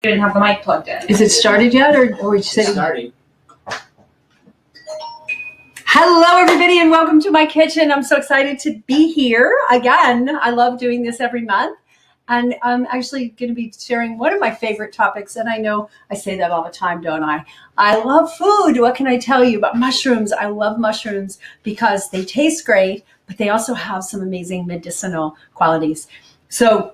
didn't have the mic plugged in. Is it started yet, or you said starting? Hello, everybody, and welcome to my kitchen. I'm so excited to be here again. I love doing this every month, and I'm actually going to be sharing one of my favorite topics. And I know I say that all the time, don't I? I love food. What can I tell you about mushrooms? I love mushrooms because they taste great, but they also have some amazing medicinal qualities. So,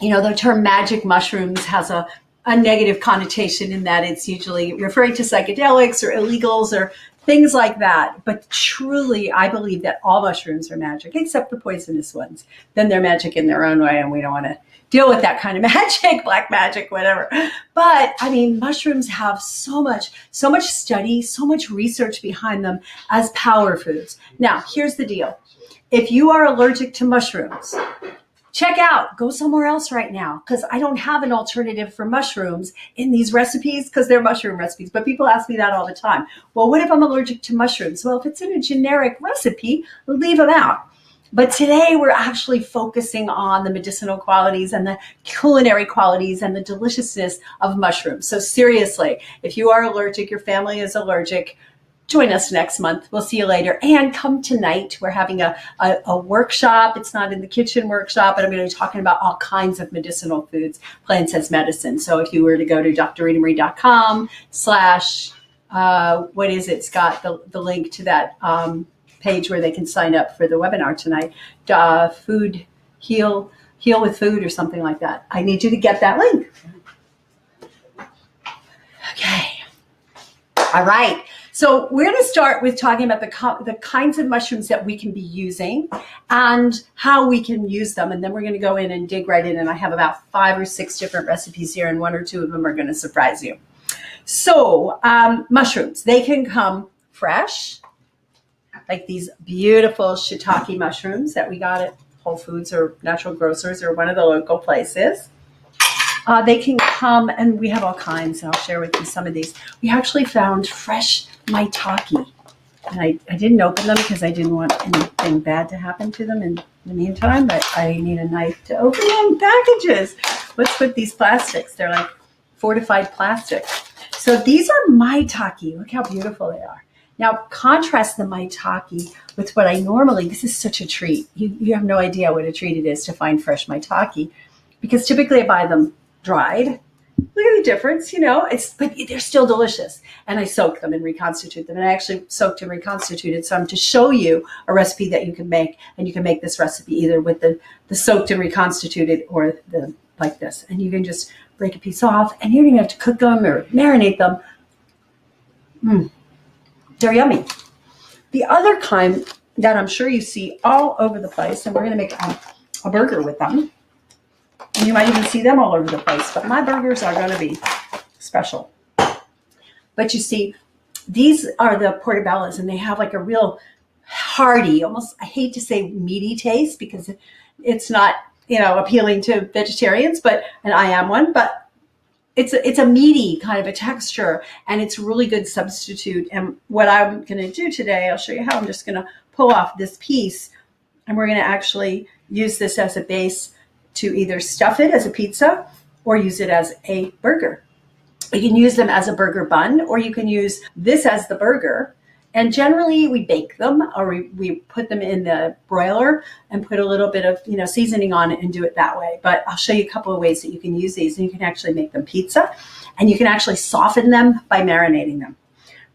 you know, the term magic mushrooms has a negative connotation in that it's usually referring to psychedelics or illegals or things like that. But truly, I believe that all mushrooms are magic, except the poisonous ones. Then they're magic in their own way, and we don't want to deal with that kind of magic, black magic, whatever. But I mean, mushrooms have so much study, so much research behind them as power foods. Now, here's the deal. If you are allergic to mushrooms, check out, go somewhere else right now, because I don't have an alternative for mushrooms in these recipes because they're mushroom recipes. But people ask me that all the time. Well, what if I'm allergic to mushrooms? Well, if it's in a generic recipe, leave them out. But today we're actually focusing on the medicinal qualities and the culinary qualities and the deliciousness of mushrooms. So seriously, if you are allergic, your family is allergic, join us next month. We'll see you later. And come tonight. We're having a workshop. It's not in the kitchen workshop, but I'm going to be talking about all kinds of medicinal foods. Plants as medicine. So if you were to go to drritamarie.com/ what is it, Scott? The link to that page where they can sign up for the webinar tonight. Food, heal with food or something like that. I need you to get that link. Okay. All right. So we're going to start with talking about the kinds of mushrooms that we can be using and how we can use them. And then we're going to go in and dig right in. And I have about 5 or 6 different recipes here, and 1 or 2 of them are going to surprise you. So mushrooms, they can come fresh, like these beautiful shiitake mushrooms that we got at Whole Foods or Natural Grocers or one of the local places. They can come, and we have all kinds, and I'll share with you some of these. We actually found fresh maitake, and I didn't open them because I didn't want anything bad to happen to them in the meantime, but I need a knife to open them. Packages. What's with these plastics? They're like fortified plastic. So these are maitake. Look how beautiful they are. Now, contrast the maitake with what I normally, this is such a treat. You have no idea what a treat it is to find fresh maitake, because typically I buy them dried. Look at the difference, you know, but they're still delicious. And I soak them and reconstitute them. And I actually soaked and reconstituted some to show you a recipe that you can make. And you can make this recipe either with the soaked and reconstituted or like this. And you can just break a piece off, and you don't even have to cook them or marinate them. They're yummy. The other kind that I'm sure you see all over the place, and we're going to make a burger with them. And you might even see them all over the place, but my burgers are going to be special. But you see, these are the portobellos, and they have like a real hearty, almost, I hate to say meaty taste because it's not, you know, appealing to vegetarians, and I am one, but it's a meaty kind of a texture, and it's a really good substitute. And what I'm going to do today, I'll show you how. I'm just going to pull off this piece, and we're going to actually use this as a base to either stuff it as a pizza or use it as a burger. You can use them as a burger bun, or you can use this as the burger. And generally we bake them, or we put them in the broiler and put a little bit of, you know, seasoning on it and do it that way. But I'll show you a couple of ways that you can use these, and you can actually make them pizza, and you can actually soften them by marinating them.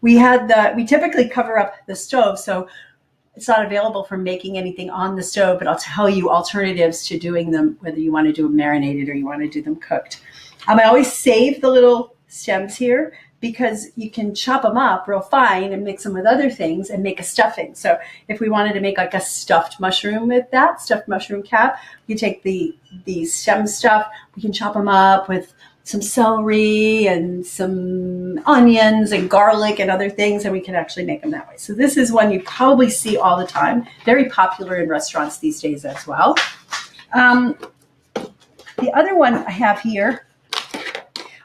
We typically cover up the stove, so it's not available for making anything on the stove, but I'll tell you alternatives to doing them, whether you want to do them marinated or you want to do them cooked. I always save the little stems here because you can chop them up real fine and mix them with other things and make a stuffing. So if we wanted to make like a stuffed mushroom with that, stuffed mushroom cap, you take the stem stuff, we can chop them up with some celery and some onions and garlic and other things, and we can actually make them that way. So this is one you probably see all the time, very popular in restaurants these days as well. The other one I have here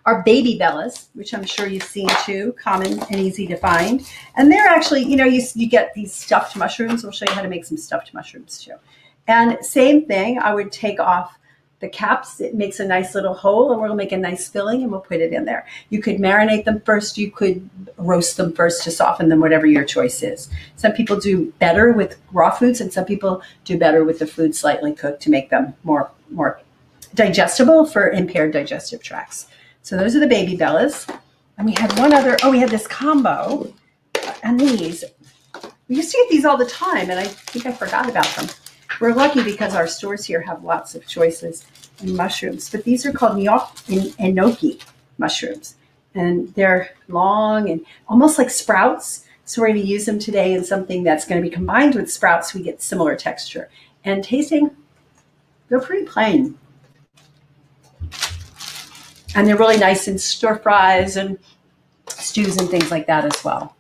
are baby bellas, which I'm sure you've seen too, common and easy to find. And they're actually, you know, you get these stuffed mushrooms. We'll show you how to make some stuffed mushrooms too. And same thing, I would take off the caps, it makes a nice little hole, and we'll make a nice filling and we'll put it in there. You could marinate them first. You could roast them first to soften them, whatever your choice is. Some people do better with raw foods, and some people do better with the food slightly cooked to make them more digestible for impaired digestive tracts. So those are the baby bellas. And we had one other, we had this combo, and these. We used to get these all the time, and I think I forgot about them. We're lucky because our stores here have lots of choices in mushrooms, but these are called enoki mushrooms, and they're long and almost like sprouts. So we're going to use them today in something that's going to be combined with sprouts. We get similar texture and tasting. They're pretty plain, and they're really nice in stir fries and stews and things like that as well.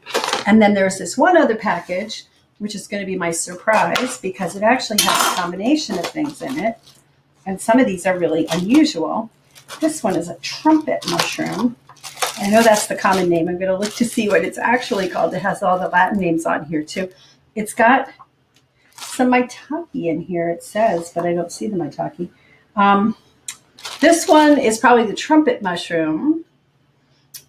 And then there's this one other package, which is going to be my surprise because it actually has a combination of things in it. And some of these are really unusual. This one is a trumpet mushroom. I know that's the common name. I'm going to look to see what it's actually called. It has all the Latin names on here too. It's got some maitake in here, it says, but I don't see the maitake. This one is probably the trumpet mushroom.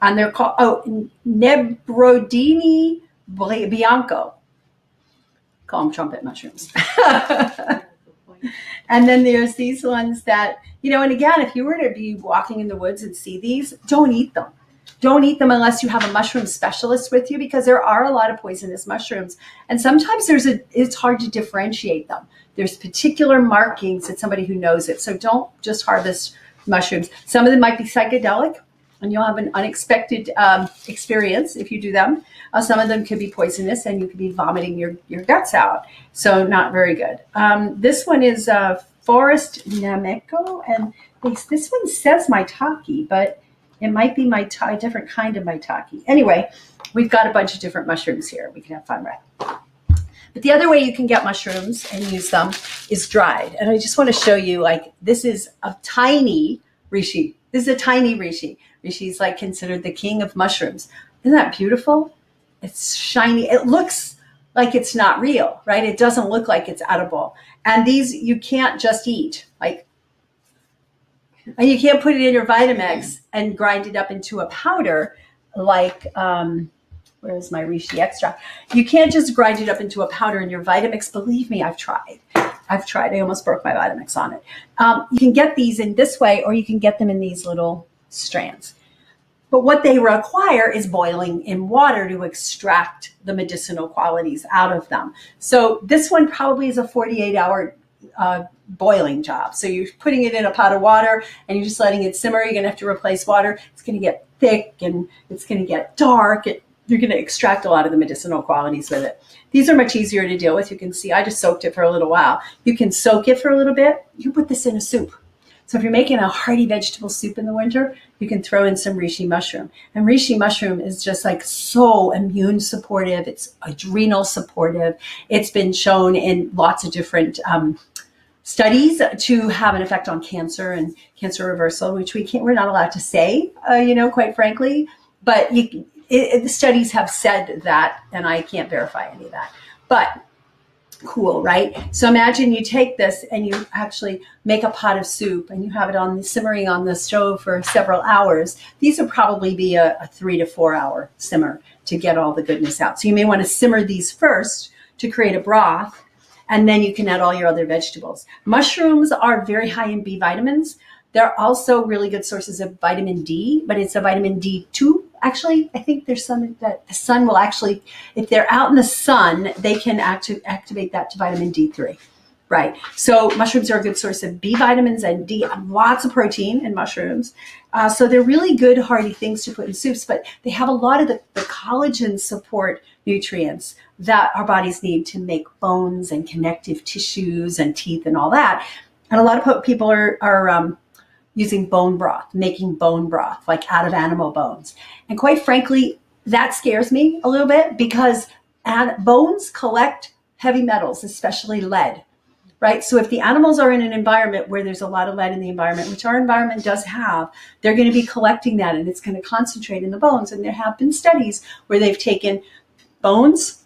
And they're called, Nebrodini Bianco. Call them trumpet mushrooms. And then there's these ones that, and again, if you were to be walking in the woods and see these, don't eat them. Don't eat them unless you have a mushroom specialist with you, because there are a lot of poisonous mushrooms. And sometimes it's hard to differentiate them. There's particular markings that somebody who knows it. So don't just harvest mushrooms. Some of them might be psychedelic, and you'll have an unexpected experience if you do them. Some of them could be poisonous, and you could be vomiting your guts out. So not very good. This one is Forest Nameko, and this one says maitake, but it might be a different kind of maitake. Anyway, we've got a bunch of different mushrooms here we can have fun with. But the other way you can get mushrooms and use them is dried. And I just want to show you, this is a tiny reishi. This is a tiny reishi. Reishi is considered the king of mushrooms. Isn't that beautiful? It's shiny. It looks like it's not real, right? It doesn't look like it's edible. And these you can't just eat. And you can't put it in your Vitamix and grind it up into a powder where's my reishi extract? You can't just grind it up into a powder in your Vitamix. Believe me, I've tried. I almost broke my Vitamix on it. You can get these in this way, or you can get them in these little strands. But what they require is boiling in water to extract the medicinal qualities out of them. So this one probably is a 48-hour boiling job. So you're putting it in a pot of water and you're just letting it simmer. You're going to have to replace water. It's going to get thick and it's going to get dark. You're going to extract a lot of the medicinal qualities with it. These are much easier to deal with. You can see I just soaked it for a little while. You can soak it for a little bit. You put this in a soup. So if you're making a hearty vegetable soup in the winter, you can throw in some reishi mushroom. And reishi mushroom is just so immune supportive. It's adrenal supportive. It's been shown in lots of different studies to have an effect on cancer and cancer reversal, which we're not allowed to say, quite frankly. But the studies have said that, and I can't verify any of that. But cool, right? So imagine you take this and you actually make a pot of soup and you have it simmering on the stove for several hours. These would probably be a 3 to 4 hour simmer to get all the goodness out. So you may want to simmer these first to create a broth, and then you can add all your other vegetables. Mushrooms are very high in B vitamins. They're also really good sources of vitamin D, but it's a vitamin D2. Actually, I think there's some that the sun will actually, if they're out in the sun, they can activate that to vitamin D3, right? So mushrooms are a good source of B vitamins and D, lots of protein in mushrooms. So they're really good, hearty things to put in soups, but they have a lot of the collagen support nutrients that our bodies need to make bones and connective tissues and teeth and all that. And a lot of people are using bone broth, making bone broth, out of animal bones. And quite frankly, that scares me a little bit because bones collect heavy metals, especially lead, right? So if the animals are in an environment where there's a lot of lead in the environment, which our environment does have, they're going to be collecting that and it's going to concentrate in the bones. And there have been studies where they've taken bones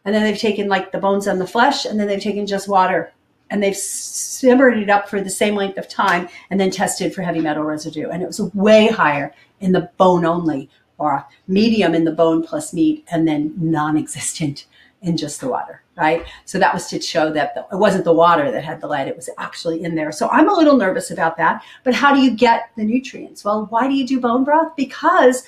and then they've taken the bones and the flesh, and then they've taken just water and they've simmered it up for the same length of time and then tested for heavy metal residue. And it was way higher in the bone only, or medium in the bone plus meat, and then non-existent in just the water, right? So that was to show that it wasn't the water that had the lead, it was actually in there. So I'm a little nervous about that. But how do you get the nutrients? Well, why do you do bone broth? Because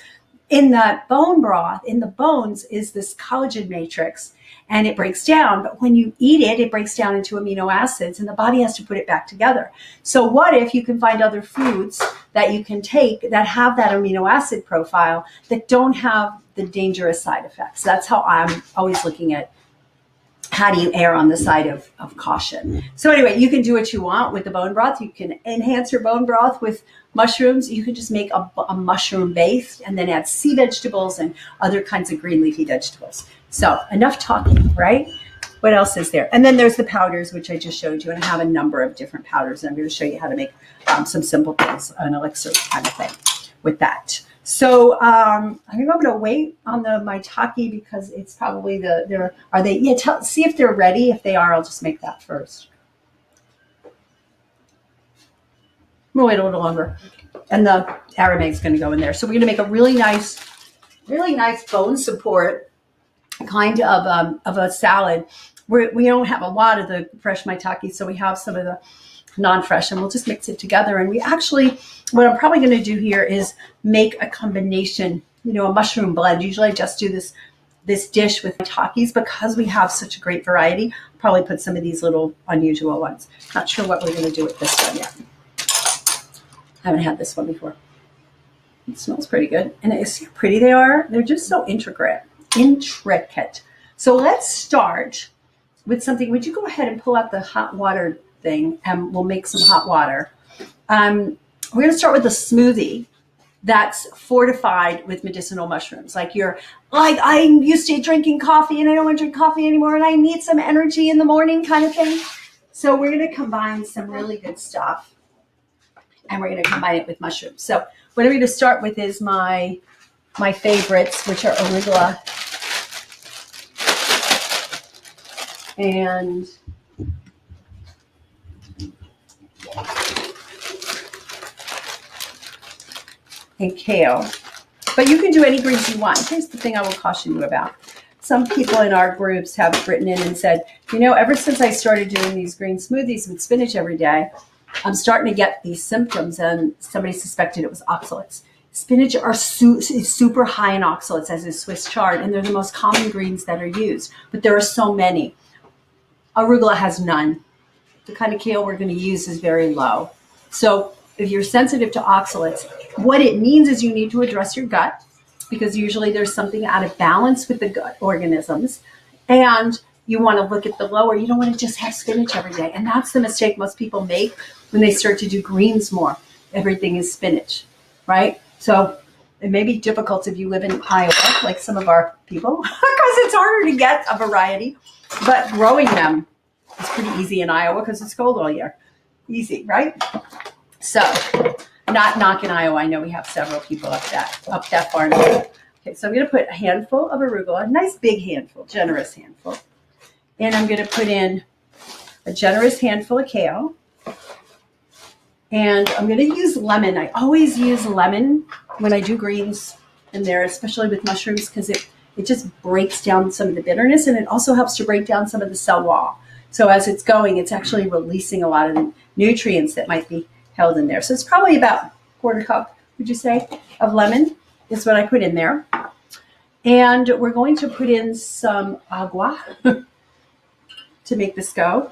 in that bone broth, in the bones, is this collagen matrix, and it breaks down. But when you eat it, it breaks down into amino acids, and the body has to put it back together. So what if you can find other foods that you can take that have that amino acid profile that don't have the dangerous side effects? That's how I'm always looking at how do you err on the side of caution. So anyway, you can do what you want with the bone broth. You can enhance your bone broth with mushrooms. You can just make a mushroom base and then add sea vegetables and other kinds of green leafy vegetables. So enough talking, right? What else is there? And then there's the powders, which I just showed you. And I have a number of different powders. And I'm going to show you how to make some simple things, an elixir kind of thing with that. So I'm going to wait on the maitake because it's probably are they? Yeah, see if they're ready. If they are, I'll just make that first. I'm going to wait a little longer. And the arameg is going to go in there. So we're going to make a really nice bone support kind of a salad. We don't have a lot of the fresh maitake, so we have some of the non-fresh, and we'll just mix it together. And we actually, what I'm probably going to do here is make a combination, a mushroom blend. Usually I just do this dish with maitakes because we have such a great variety. I'll probably put some of these little unusual ones. Not sure what we're going to do with this one yet. I haven't had this one before. It smells pretty good. And see how pretty they are? They're just so intricate. So let's start with something. Would you go ahead and pull out the hot water thing, and we'll make some hot water. We're going to start with a smoothie that's fortified with medicinal mushrooms. Like I'm used to drinking coffee and I don't want to drink coffee anymore and I need some energy in the morning kind of thing. So we're going to combine some really good stuff, and we're going to combine it with mushrooms. So what I'm going to start with is my favorites, which are arugula and kale. But you can do any greens you want. Here's the thing I will caution you about. Some people in our groups have written in and said, ever since I started doing these green smoothies with spinach every day, I'm starting to get these symptoms, and somebody suspected it was oxalates. Spinach is super high in oxalates, as is Swiss chard, and they're the most common greens that are used. But there are so many. Arugula has none. The kind of kale we're going to use is very low. So if you're sensitive to oxalates, what it means is you need to address your gut, because usually there's something out of balance with the gut organisms, and you want to look at the lower. You don't want to just have spinach every day. And that's the mistake most people make when they start to do greens more. Everything is spinach, right? So it may be difficult if you live in Iowa, like some of our people, because it's harder to get a variety. But growing them is pretty easy in Iowa because it's cold all year. Easy, right? So, not knocking Iowa. I know we have several people up that far north. Okay, so I'm going to put a handful of arugula, a nice big handful, generous handful. And I'm going to put in a generous handful of kale. And I'm going to use lemon. I always use lemon when I do greens in there, especially with mushrooms, because it just breaks down some of the bitterness, and it also helps to break down some of the cell wall. So as it's going, it's actually releasing a lot of the nutrients that might be held in there. So it's probably about a quarter cup, would you say, of lemon is what I put in there. And we're going to put in some agua to make this go.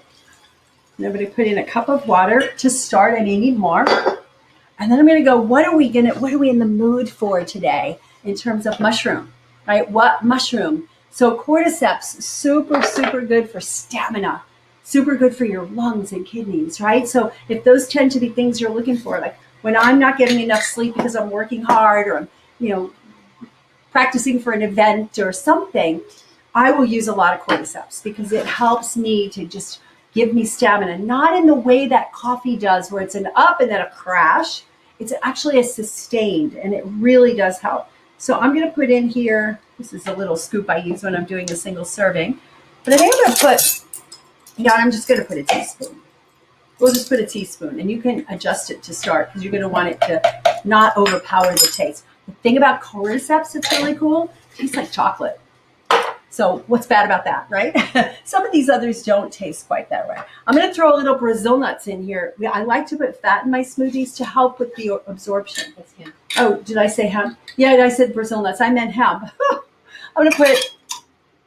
And I'm going to put in a cup of water to start. I may need more. And then I'm going to go, what are we in the mood for today in terms of mushroom, right? What mushroom? So cordyceps, super, super good for stamina, super good for your lungs and kidneys, right? So if those tend to be things you're looking for, like when I'm not getting enough sleep because I'm working hard, or I'm, practicing for an event or something, I will use a lot of cordyceps because it helps me to just give me stamina, not in the way that coffee does, where it's an up and then a crash. It's actually a sustained, and it really does help. So I'm going to put in here, this is a little scoop I use when I'm doing a single serving, but I think I'm going to put Yeah, I'm just going to put a teaspoon. We'll just put a teaspoon, and you can adjust it to start because you're going to want it to not overpower the taste. The thing about cordyceps that's really cool, it tastes like chocolate. So what's bad about that, right? Some of these others don't taste quite that way. I'm going to throw a little Brazil nuts in here. I like to put fat in my smoothies to help with the absorption. That's hemp. Oh, did I say hemp? Yeah, I said Brazil nuts. I meant hemp. I'm going to put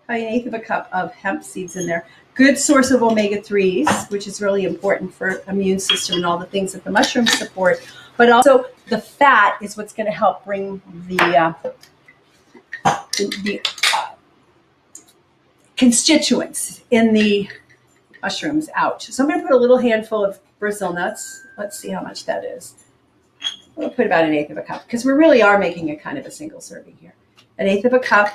an eighth of a cup of hemp seeds in there. Good source of omega-3s, which is really important for immune system and all the things that the mushrooms support. But also the fat is what's going to help bring the constituents in the mushrooms out. So I'm going to put a little handful of Brazil nuts. Let's see how much that is. We'll put about an eighth of a cup because we really are making a kind of a single serving here. An eighth of a cup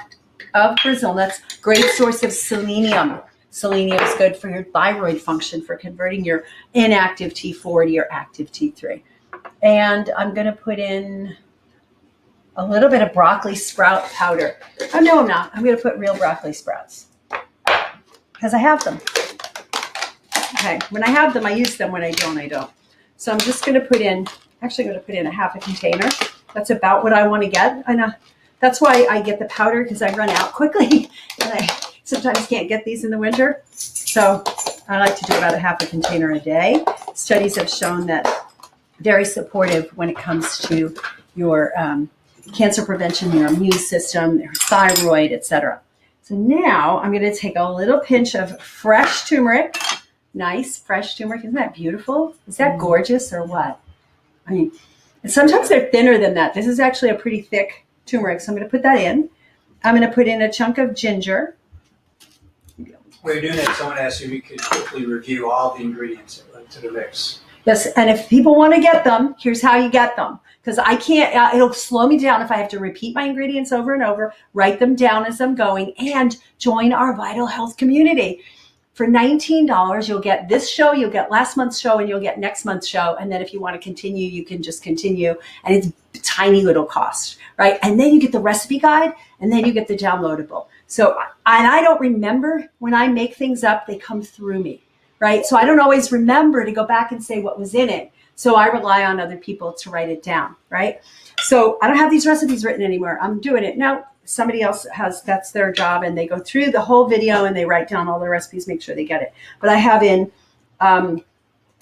of Brazil nuts. Great source of selenium. Selenium is good for your thyroid function, for converting your inactive T4 to your active T3. And I'm going to put in a little bit of broccoli sprout powder. Oh, no, I'm not. I'm going to put real broccoli sprouts because I have them. Okay, when I have them, I use them. When I don't, I don't. So I'm just going to put in, actually going to put in a half a container. That's about what I want to get. I know. That's why I get the powder, because I run out quickly and I sometimes can't get these in the winter. So I like to do about a half a container a day. Studies have shown that very supportive when it comes to your cancer prevention, your immune system, your thyroid, etc. So now I'm going to take a little pinch of fresh turmeric. Nice fresh turmeric. Isn't that beautiful? Is that gorgeous or what? I mean, and sometimes they're thinner than that. This is actually a pretty thick turmeric. So I'm going to put that in. I'm going to put in a chunk of ginger. While you're doing that, someone asked if you could quickly review all the ingredients that went to the mix. Yes, and if people want to get them, here's how you get them. Because I can't, it'll slow me down if I have to repeat my ingredients over and over, write them down as I'm going, and join our Vital Health community. For $19, you'll get this show, you'll get last month's show, and you'll get next month's show. And then if you want to continue, you can just continue. And it's tiny little cost, right? And then you get the recipe guide, and then you get the downloadable. So, and I don't remember when I make things up, they come through me, right? So I don't always remember to go back and say what was in it. So I rely on other people to write it down, right? So I don't have these recipes written anymore. I'm doing it now. Somebody else has, that's their job, and they go through the whole video and they write down all the recipes, make sure they get it. But I have in a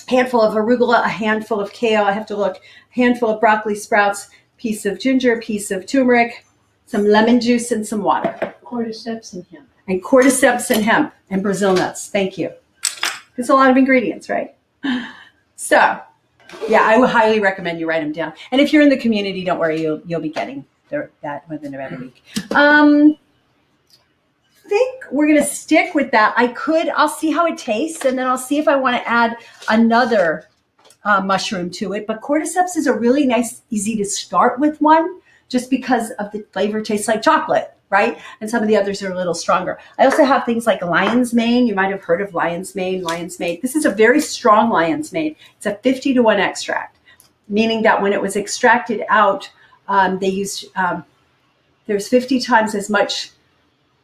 handful of arugula, a handful of kale, I have to look, a handful of broccoli sprouts, piece of ginger, piece of turmeric, some lemon juice, and some water. Cordyceps and hemp. And cordyceps and hemp and Brazil nuts. Thank you. There's a lot of ingredients, right? So, yeah, I would highly recommend you write them down. And if you're in the community, don't worry, you'll be getting that within about a week. I think we're going to stick with that. I'll see how it tastes, and then I'll see if I want to add another mushroom to it. But cordyceps is a really nice, easy to start with one, just because of the flavor tastes like chocolate, right? And some of the others are a little stronger. I also have things like lion's mane. You might have heard of lion's mane. This is a very strong lion's mane. It's a 50-to-1 extract, meaning that when it was extracted out, they used, there's 50 times as much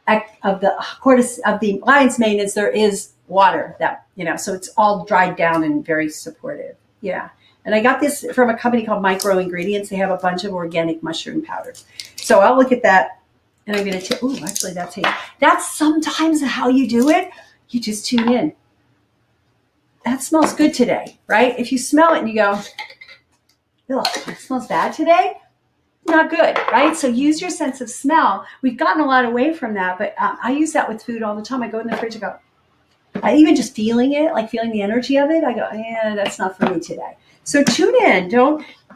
of the lion's mane as there is water, that, so it's all dried down and very supportive. Yeah. And I got this from a company called Micro Ingredients. They have a bunch of organic mushroom powders. So I'll look at that, and I'm going to, actually that's sometimes how you do it. You just tune in. That smells good today, right? If you smell it and you go, it smells bad today, not good, right? So use your sense of smell. We've gotten a lot away from that, but I use that with food all the time. I go in the fridge and go, even just feeling it, like feeling the energy of it, I go, yeah, that's not for me today. So tune in.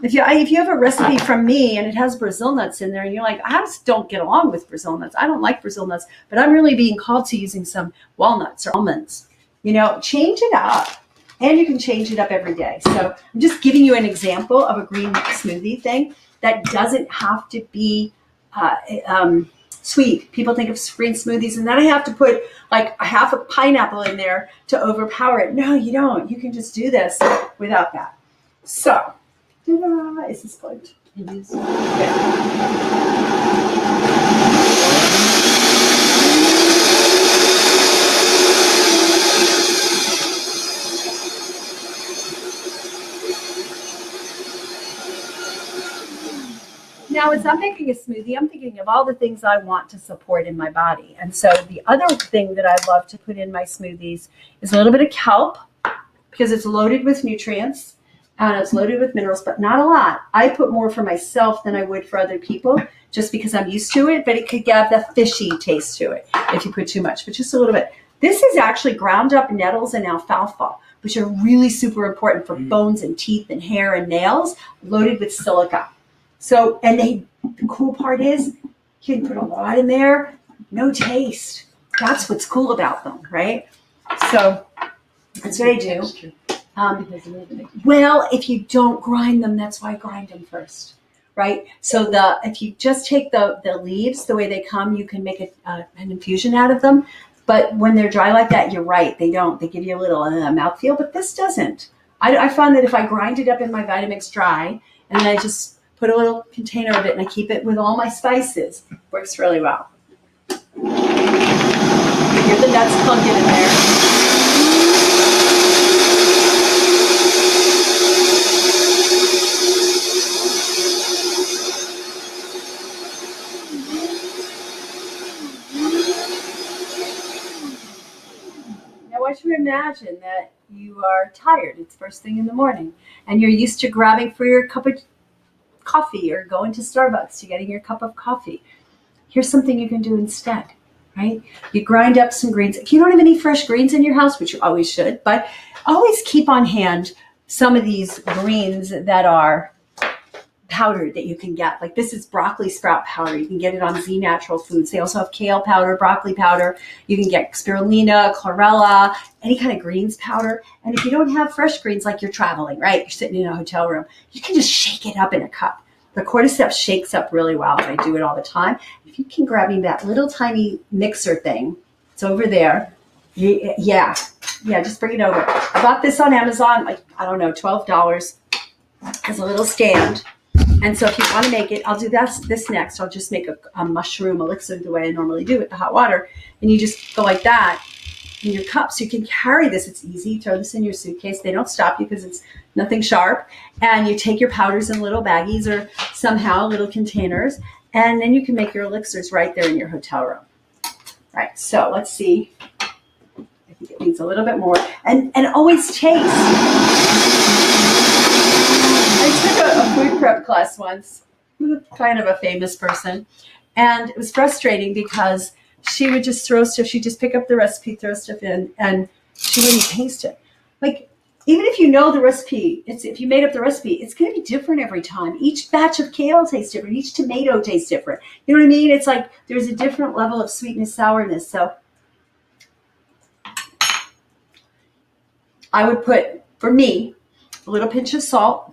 If you have a recipe from me and it has Brazil nuts in there and you're like, I just don't get along with Brazil nuts. I don't like Brazil nuts, but I'm really being called to using some walnuts or almonds. Change it up. And you can change it up every day. So I'm just giving you an example of a green smoothie thing that doesn't have to be sweet. People think of green smoothies, and then I have to put like a half a pineapple in there to overpower it. No, you don't. You can just do this without that. So, is this plugged? It is. as I'm making a smoothie, I'm thinking of all the things I want to support in my body. And so the other thing that I love to put in my smoothies is a little bit of kelp, because it's loaded with nutrients and it's loaded with minerals, but not a lot. I put more for myself than I would for other people, just because I'm used to it, but it could give the fishy taste to it if you put too much, but just a little bit. This is actually ground up nettles and alfalfa, which are really super important for bones and teeth and hair and nails, loaded with silica. So, and the cool part is you can put a lot in there, no taste. That's what's cool about them, right? So that's what I do. Well, if you don't grind them, that's why I grind them first, right? So if you just take the leaves the way they come, you can make an infusion out of them. But when they're dry like that, you're right. They don't. They give you a little mouthfeel, but this doesn't. I found that if I grind it up in my Vitamix dry, and then I just put a little container of it and I keep it with all my spices, it works really well. You hear the nuts clunking in there. I want you to imagine that you are tired. It's first thing in the morning, and you're used to grabbing for your cup of coffee or going to Starbucks to getting your cup of coffee. Here's something you can do instead, right? You grind up some greens. If you don't have any fresh greens in your house, which you always should, but always keep on hand some of these greens that are powder that you can get. Like this is broccoli sprout powder. You can get it on Z Natural Foods. They also have kale powder, broccoli powder. You can get spirulina, chlorella, any kind of greens powder. And if you don't have fresh greens, like you're traveling, right? You're sitting in a hotel room, you can just shake it up in a cup. The cordyceps shakes up really well. I do it all the time. If you can grab me that little tiny mixer thing, it's over there. Yeah, just bring it over. I bought this on Amazon, like, I don't know, $12. Has a little stand. And so if you want to make it, I'll do this next. I'll just make a mushroom elixir the way I normally do with the hot water. And you just go like that in your cup. So you can carry this. It's easy. Throw this in your suitcase. They don't stop you because it's nothing sharp. And you take your powders in little baggies or somehow little containers. And then you can make your elixirs right there in your hotel room. Right. So let's see. I think it needs a little bit more. And always taste. I took a food prep class once, kind of a famous person, and it was frustrating because she would just throw stuff. She'd just pick up the recipe, throw stuff in, and she wouldn't taste it. Like, even if you know the recipe, if you made up the recipe, it's going to be different every time. Each batch of kale tastes different. Each tomato tastes different. You know what I mean? It's like there's a different level of sweetness, sourness. So I would put, for me, a little pinch of salt.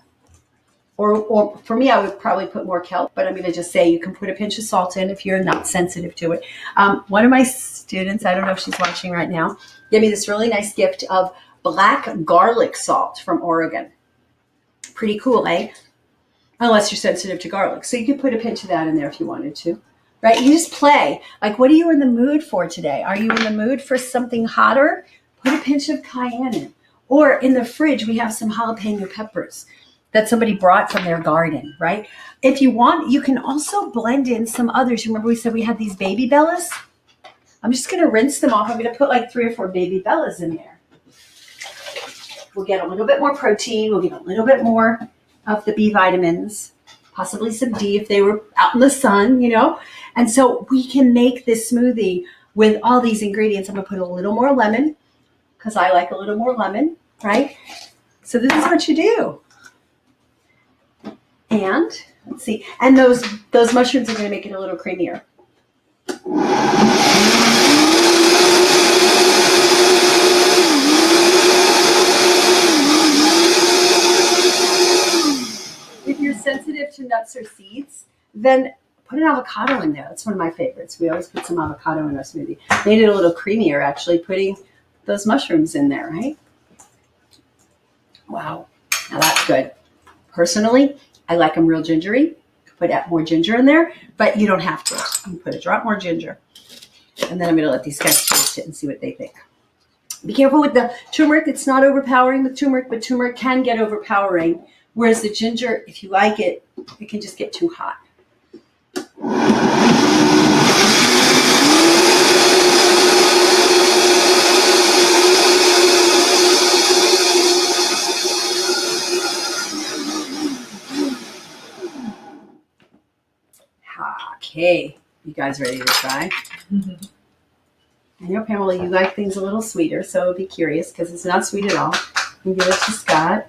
Or for me, I would probably put more kelp, but I'm going to just say you can put a pinch of salt in if you're not sensitive to it. One of my students, I don't know if she's watching right now, gave me this really nice gift of black garlic salt from Oregon. Pretty cool, eh? Unless you're sensitive to garlic. So you could put a pinch of that in there if you wanted to, right? You just play. Like, what are you in the mood for today? Are you in the mood for something hotter? Put a pinch of cayenne in. Or in the fridge, we have some jalapeno peppers that somebody brought from their garden, right? If you want, you can also blend in some others. Remember we said we had these baby bellas? I'm just gonna rinse them off. I'm gonna put like 3 or 4 baby bellas in there. We'll get a little bit more protein. We'll get a little bit more of the B vitamins, possibly some D if they were out in the sun, you know? And so we can make this smoothie with all these ingredients. I'm gonna put a little more lemon because I like a little more lemon, right? So this is what you do. And let's see, and those mushrooms are going to make it a little creamier. If you're sensitive to nuts or seeds, then put an avocado in there. That's one of my favorites. We always put some avocado in our smoothie. Made it a little creamier, actually, putting those mushrooms in there, right? Wow, now that's good. Personally, I like them real gingery. Put more ginger in there, but you don't have to. You can put a drop more ginger. And then I'm going to let these guys taste it and see what they think. Be careful with the turmeric. It's not overpowering with turmeric, but turmeric can get overpowering. Whereas the ginger, if you like it, it can just get too hot. Okay, you guys ready to try? I know, Pamela, you like things a little sweeter, so be curious because it's not sweet at all. You give it to Scott.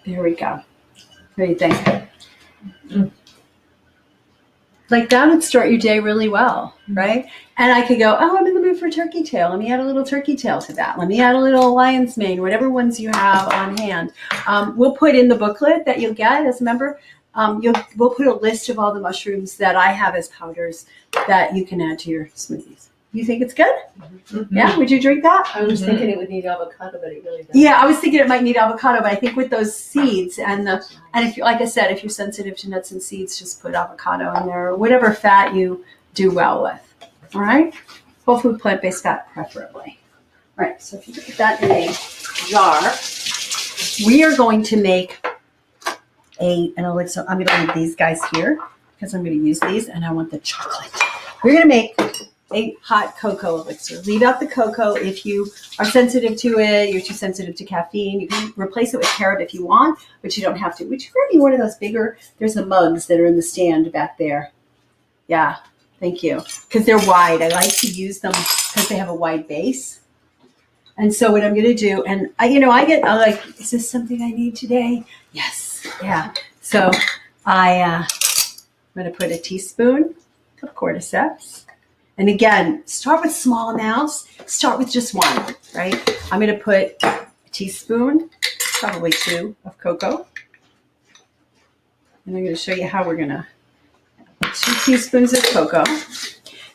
There we go. What do you think? Like that would start your day really well, right? And I could go, oh, I'm in the mood for turkey tail. Let me add a little turkey tail to that. Let me add a little lion's mane, whatever ones you have on hand. We'll put in the booklet that you'll get as a member. We'll put a list of all the mushrooms that I have as powders that you can add to your smoothies. You think it's good? Mm-hmm. Yeah? Would you drink that? I was thinking it would need avocado, but it really doesn't. Yeah, I was thinking it might need avocado, but I think with those seeds and if you, like I said, if you're sensitive to nuts and seeds, just put avocado in there or whatever fat you do well with. All right? Whole food, plant-based fat, preferably. All right, so if you put that in a jar, we are going to make I'm going to leave these guys here because I'm going to use these, and I want the chocolate. We're going to make a hot cocoa elixir. Leave out the cocoa if you are sensitive to it. You're too sensitive to caffeine. You can replace it with carrot if you want, but you don't have to. Would you grab me one of those bigger? There's the mugs that are in the stand back there. Yeah, thank you. Because they're wide. I like to use them because they have a wide base. And so what I'm going to do, and I'm like, is this something I need today? Yes. Yeah. So I'm going to put a teaspoon of cordyceps. And again, start with small amounts. Start with just one, right? I'm going to put a teaspoon, probably 2, of cocoa. And I'm going to show you how we're going to 2 teaspoons of cocoa.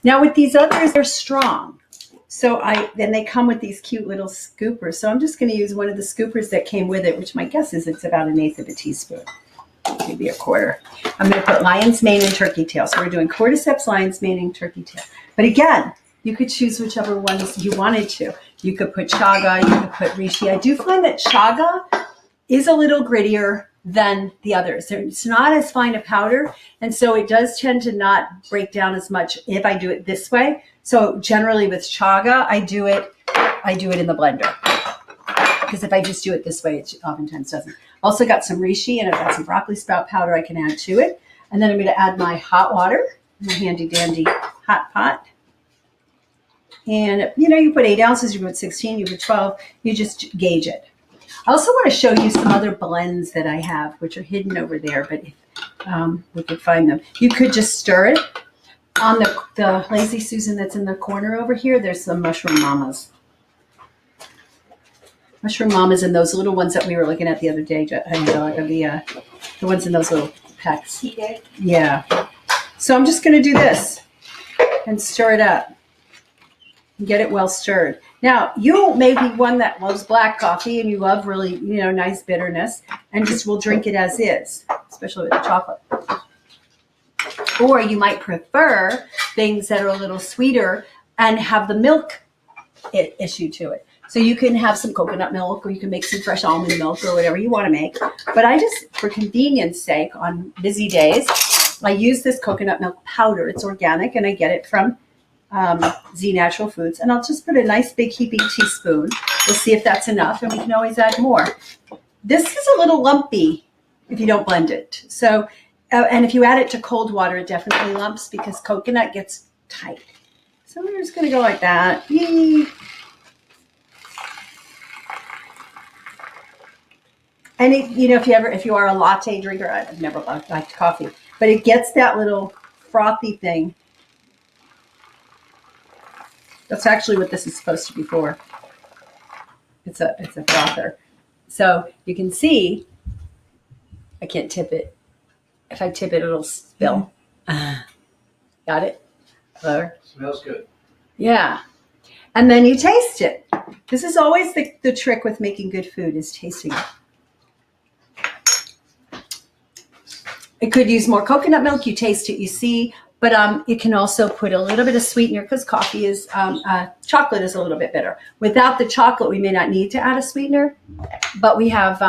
Now with these others, they're strong. So then they come with these cute little scoopers. So I'm just going to use one of the scoopers that came with it, which my guess is it's about 1/8 of a teaspoon, maybe 1/4. I'm going to put lion's mane and turkey tail. So we're doing cordyceps, lion's mane, and turkey tail. But again, you could choose whichever ones you wanted to. You could put chaga, you could put reishi. I do find that chaga is a little grittier than the others. It's not as fine a powder, and so it does tend to not break down as much if I do it this way. So generally with chaga, I do it in the blender. Because if I just do it this way, it oftentimes doesn't. Also got some reishi, and I've got some broccoli sprout powder I can add to it. And then I'm going to add my hot water, my handy dandy hot pot. And you put 8 ounces, you put 16, you put 12, you just gauge it. I also want to show you some other blends that I have, which are hidden over there, but we could find them. You could just stir it. On the Lazy Susan that's in the corner over here, there's some mushroom mamas. Mushroom mamas and those little ones that we were looking at the other day, the ones in those little packs. Yeah. So I'm just going to do this and stir it up and get it well stirred. Now, you may be one that loves black coffee and you love really, nice bitterness and just will drink it as is, especially with the chocolate. Or you might prefer things that are a little sweeter and have the milk issue to it. So you can have some coconut milk, or you can make some fresh almond milk, or whatever you want to make. But I just, for convenience sake, on busy days, I use this coconut milk powder. It's organic, and I get it from Z Natural Foods. And I'll just put a nice big heaping teaspoon. We'll see if that's enough, and we can always add more. This is a little lumpy if you don't blend it. So, and if you add it to cold water, it definitely lumps because coconut gets tight. So we're just going to go like that. Yee. And if you are a latte drinker, I've never liked coffee, but it gets that little frothy thing. That's actually what this is supposed to be for. It's a frother. So you can see, I can't tip it. If I tip it, it'll spill. Got it? Lower. Smells good. Yeah. And then you taste it. This is always the trick with making good food is tasting it. It could use more coconut milk. You taste it, you see. But you can also put a little bit of sweetener because coffee is, chocolate is a little bit bitter. Without the chocolate, we may not need to add a sweetener. But we have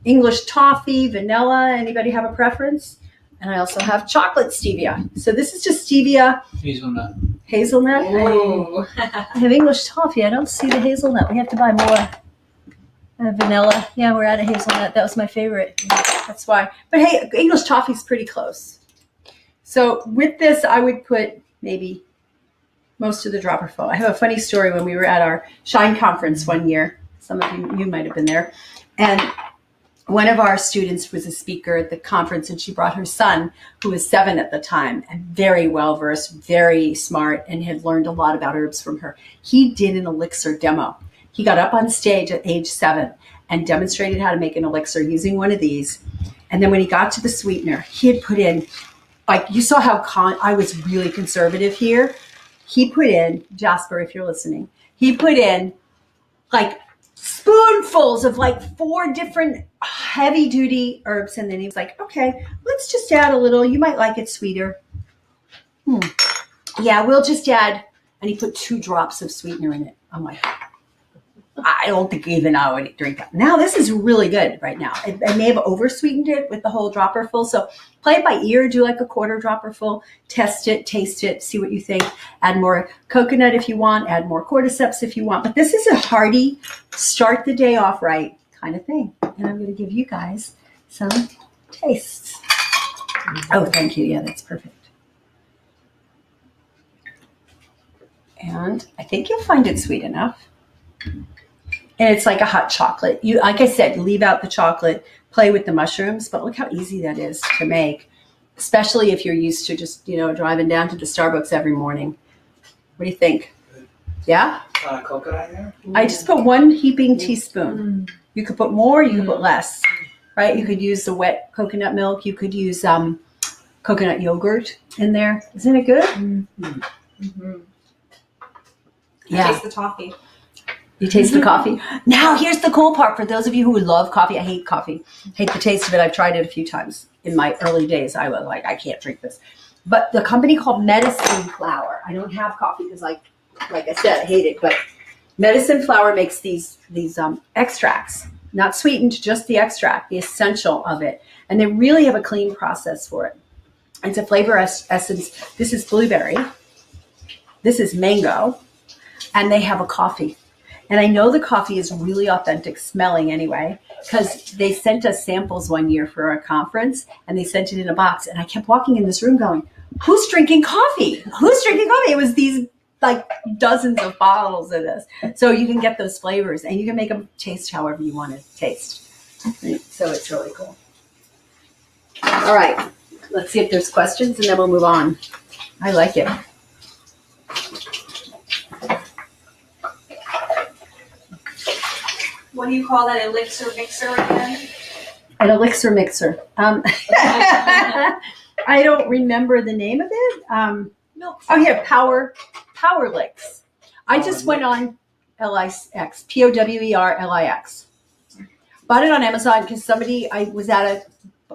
English toffee, vanilla. Anybody have a preference? And I also have chocolate stevia. So this is just stevia. Hazelnut. Hazelnut? Oh. I have English toffee. I don't see the hazelnut. We have to buy more. Vanilla. Yeah, we're out of hazelnut. That was my favorite. That's why. But hey, English toffee's pretty close. So with this, I would put maybe most of the dropper full. I have a funny story when we were at our Shine conference one year. Some of you might have been there. And one of our students was a speaker at the conference, and she brought her son, who was 7 at the time, and very well-versed, very smart, and had learned a lot about herbs from her. He did an elixir demo. He got up on stage at age 7 and demonstrated how to make an elixir using one of these. And then when he got to the sweetener, he had put in, like, you saw how I was really conservative here. He put in, Jasper, if you're listening, he put in like spoonfuls of like 4 different heavy duty herbs. And then he was like, okay, let's just add a little, you might like it sweeter. Yeah, we'll just add, and he put 2 drops of sweetener in it. I'm like, I don't think even I would drink that. Now this is really good right now. I may have over-sweetened it with the whole dropper full. So play it by ear, do like a 1/4 dropper full, test it, taste it, see what you think. Add more coconut if you want, add more cordyceps if you want. But this is a hearty, start the day off right kind of thing. And I'm going to give you guys some tastes. Oh, thank you. Yeah, that's perfect. And I think you'll find it sweet enough. And it's like a hot chocolate. You, like I said, leave out the chocolate, play with the mushrooms, but look how easy that is to make, especially if you're used to just, driving down to the Starbucks every morning. What do you think? Yeah? Coconut in there? I just put 1 heaping teaspoon. You could put more, you could put less, right? You could use the wet coconut milk. You could use coconut yogurt in there. Isn't it good? Mm-hmm. Yeah. Taste the toffee. You taste the coffee. Now, here's the cool part for those of you who love coffee. I hate coffee. Hate the taste of it. I've tried it a few times. In my early days, I was like, I can't drink this. But the company called Medicine Flower. I don't have coffee because, like I said, I hate it. But Medicine Flower makes these extracts, not sweetened, just the extract, the essential of it. And they really have a clean process for it. It's a flavor essence. This is blueberry. This is mango. And they have a coffee. And I know the coffee is really authentic smelling anyway, because they sent us samples one year for our conference, and they sent it in a box. And I kept walking in this room going, who's drinking coffee? Who's drinking coffee? It was these like dozens of bottles of this. So you can get those flavors, and you can make them taste however you want to taste. So it's really cool. All right. Let's see if there's questions, and then we'll move on. I like it. What do you call that elixir mixer again? An elixir mixer. I don't remember the name of it. Power Licks. I just went on LIX, POWERLIX. Bought it on Amazon because I was at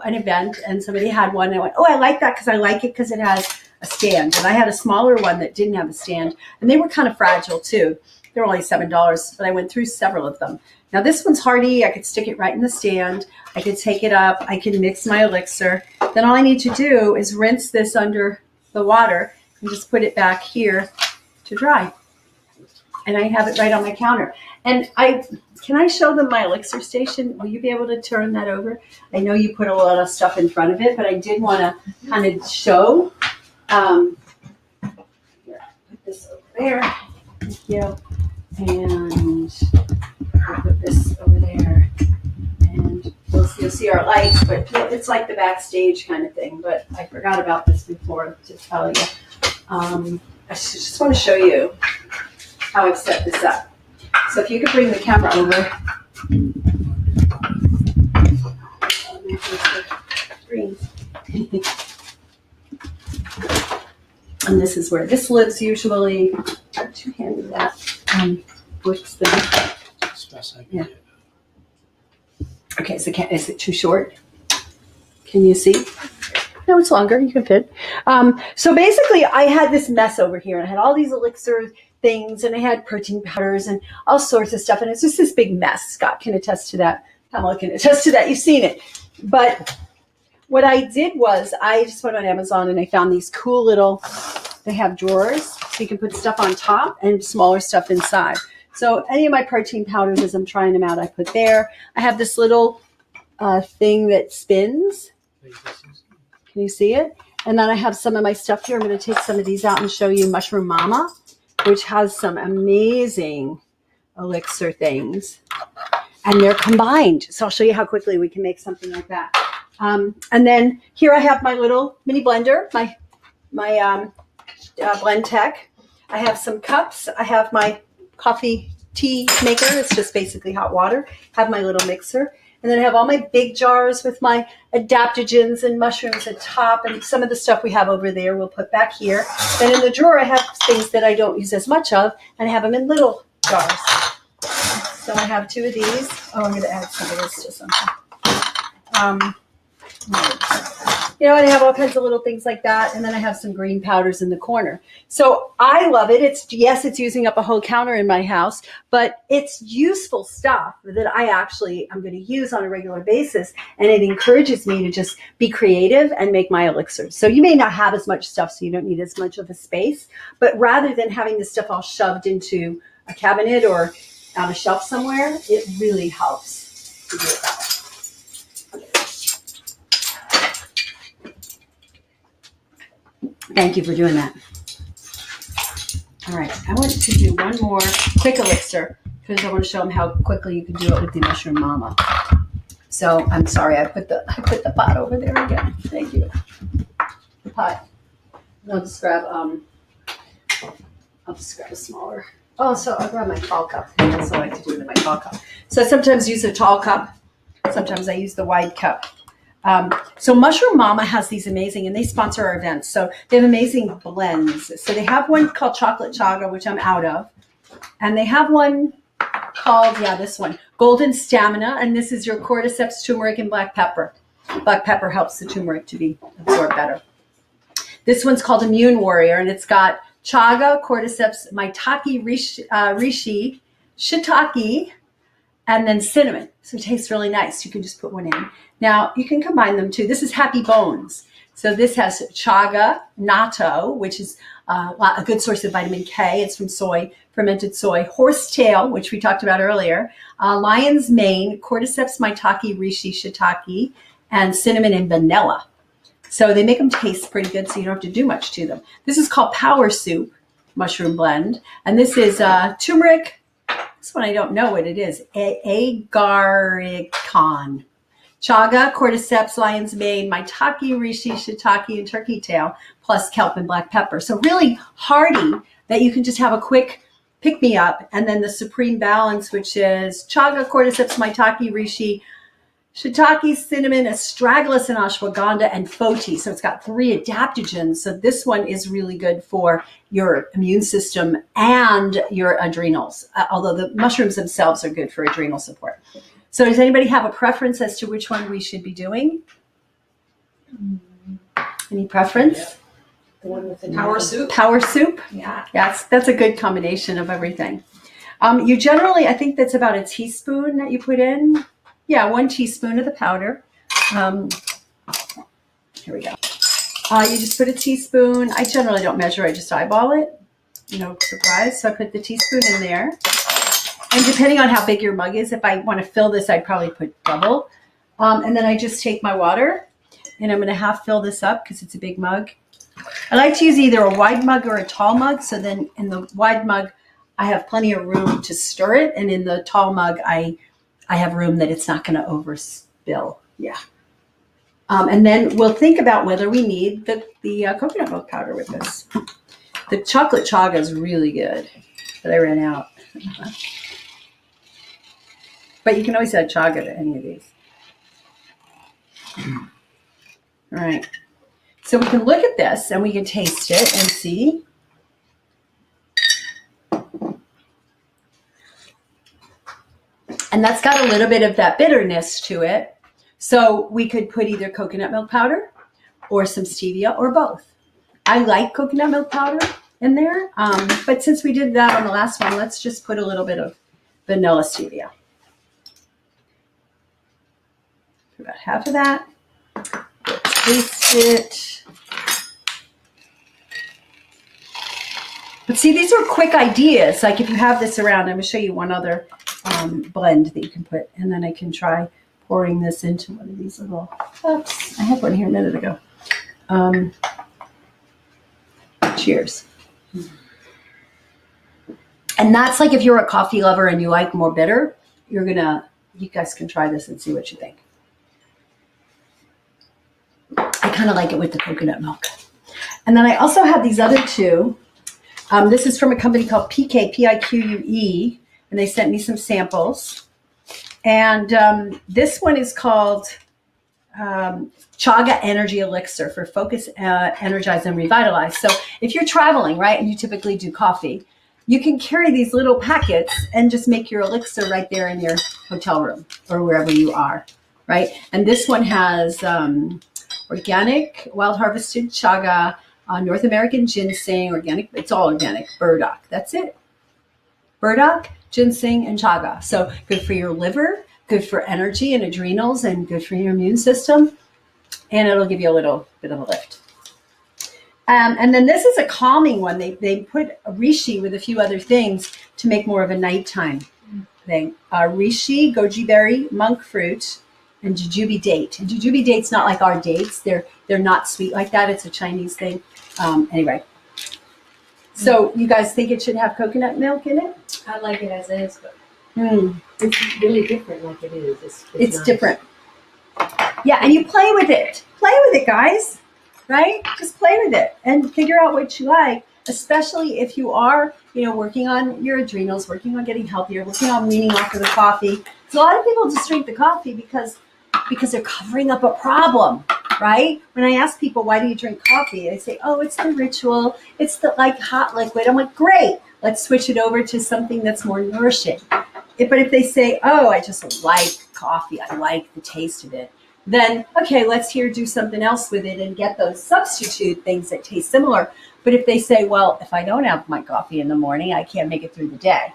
an event and somebody had one. And I went, oh, I like that because I like it because it has a stand. And I had a smaller one that didn't have a stand. And they were kind of fragile too. They were only $7, but I went through several of them. Now this one's hardy. I could stick it right in the stand. I could take it up. I can mix my elixir. Then all I need to do is rinse this under the water and just put it back here to dry. And I have it right on my counter. And can I show them my elixir station? Will you be able to turn that over? I know you put a lot of stuff in front of it, but I did want to kind of show. Here, put this over there. Thank you. And I'll put this over there. And you'll see our lights, but it's like the backstage kind of thing. But I forgot about this before to tell you. I just want to show you how I've set this up. So if you could bring the camera over. And this is where this lives usually. Not too handy that. Works thing. Yeah. Okay, so is it too short? Can you see? No, it's longer. You can fit. So basically, I had this mess over here. And I had all these elixir things, and I had protein powders and all sorts of stuff. And it's just this big mess. Scott can attest to that. Kamala can attest to that. You've seen it. But what I did was I just went on Amazon and I found these cool little, they have drawers. So you can put stuff on top and smaller stuff inside. So any of my protein powders, as I'm trying them out, I put there. I have this little thing that spins. Can you see it? And then I have some of my stuff here. I'm going to take some of these out and show you Mushroom Mama, which has some amazing elixir things. And they're combined. So I'll show you how quickly we can make something like that. And then here I have my little mini blender, my Blend Tech. I have some cups. I have my coffee tea maker. It's just basically hot water. I have my little mixer. And then I have all my big jars with my adaptogens and mushrooms at top, and some of the stuff we have over there we'll put back here. Then in the drawer I have things that I don't use as much of, and I have them in little jars. So I have 2 of these. Oh, I'm going to add some of this to something. You know, and I have all kinds of little things like that. And then I have some green powders in the corner. So I love it. It's using up a whole counter in my house, but it's useful stuff that I actually am going to use on a regular basis. And it encourages me to just be creative and make my elixirs. So you may not have as much stuff, so you don't need as much of a space. But rather than having this stuff all shoved into a cabinet or on a shelf somewhere, it really helps to do it that way. Thank you for doing that. All right, I want to do one more quick elixir because I want to show them how quickly you can do it with the Mushroom Mama. So I'm sorry, I put the pot over there again. Thank you. The pot. I'll just grab a smaller. Oh, so I'll grab my tall cup. That's what I like to do with my tall cup. So I sometimes use a tall cup. Sometimes I use the wide cup. So Mushroom Mama has these amazing, and they sponsor our events. So they have amazing blends. So they have one called Chocolate Chaga, which I'm out of. And they have one called, this one, Golden Stamina. And this is your cordyceps, turmeric, and black pepper. Black pepper helps the turmeric to be absorbed better. This one's called Immune Warrior, and it's got chaga, cordyceps, maitake, reishi, shiitake, and then cinnamon. So it tastes really nice. You can just put one in. Now, you can combine them too. This is Happy Bones. So this has chaga, natto, which is a good source of vitamin K. It's from soy, fermented soy. Horsetail, which we talked about earlier. Lion's mane, cordyceps, maitake, reishi, shiitake, and cinnamon and vanilla. So they make them taste pretty good, so you don't have to do much to them. This is called Power Soup Mushroom Blend. And this is turmeric. This one I don't know what it is. Agaricon. Chaga, cordyceps, lion's mane, maitake, reishi, shiitake, and turkey tail, plus kelp and black pepper. So really hearty that you can just have a quick pick-me-up. And then the Supreme Balance, which is chaga, cordyceps, maitake, reishi, shiitake, cinnamon, astragalus, and ashwagandha, and foti. So it's got 3 adaptogens. So this one is really good for your immune system and your adrenals, although the mushrooms themselves are good for adrenal support. So does anybody have a preference as to which one we should be doing? Any preference? Yeah. The one with the Power Soup. Power Soup? Yeah. Yes, that's a good combination of everything. You generally, I think that's about a teaspoon that you put in. Yeah, 1 teaspoon of the powder. Here we go. You just put a teaspoon. I generally don't measure. I just eyeball it. No surprise. So I put the teaspoon in there. And depending on how big your mug is, if I want to fill this, I'd probably put double. And then I just take my water, and I'm going to half fill this up because it's a big mug. I like to use either a wide mug or a tall mug. So then in the wide mug, I have plenty of room to stir it. And in the tall mug, I have room that it's not going to overspill. Yeah. And then we'll think about whether we need the coconut milk powder with this. The chocolate chaga is really good, but I ran out. But you can always add chaga to any of these. All right. So we can look at this and we can taste it and see. And that's got a little bit of that bitterness to it. So we could put either coconut milk powder or some stevia or both. I like coconut milk powder in there. But since we did that on the last one, let's just put a little bit of vanilla stevia. About half of that. Let's taste it. But see, these are quick ideas. Like if you have this around, I'm going to show you one other blend that you can put. And then I can try pouring this into one of these little cups. I had one here a minute ago. Cheers. And that's like if you're a coffee lover and you like more bitter, you guys can try this and see what you think. I kind of like it with the coconut milk. And then I also have these other two. This is from a company called PK, P-I-Q-U-E, and they sent me some samples. And this one is called Chaga Energy Elixir for Focus, Energize, and Revitalize. So if you're traveling, right, and you typically do coffee, you can carry these little packets and just make your elixir right there in your hotel room or wherever you are, right? And this one has organic, wild harvested chaga, North American ginseng, organic, it's all organic, burdock, that's it. Burdock, ginseng, and chaga. So good for your liver, good for energy and adrenals, and good for your immune system. And it'll give you a little bit of a lift. And then this is a calming one. They put reishi with a few other things to make more of a nighttime thing. Reishi, goji berry, monk fruit, and jujube date. And jujube date's not like our dates. They're not sweet like that. It's a Chinese thing. Anyway. So you guys think it should have coconut milk in it? I like it as is, but it's really different like it is. It's nice. Different. Yeah, and you play with it. Play with it, guys. Right? Just play with it and figure out what you like, especially if you are, working on your adrenals, working on getting healthier, working on weaning off of the coffee. So a lot of people just drink the coffee because they're covering up a problem, right? When I ask people, why do you drink coffee? They say, oh, it's the ritual. It's the hot liquid. I'm like, great. Let's switch it over to something that's more nourishing. But if they say, oh, I just like coffee, I like the taste of it, then, okay, let's do something else with it and get those substitute things that taste similar. But if they say, well, if I don't have my coffee in the morning, I can't make it through the day,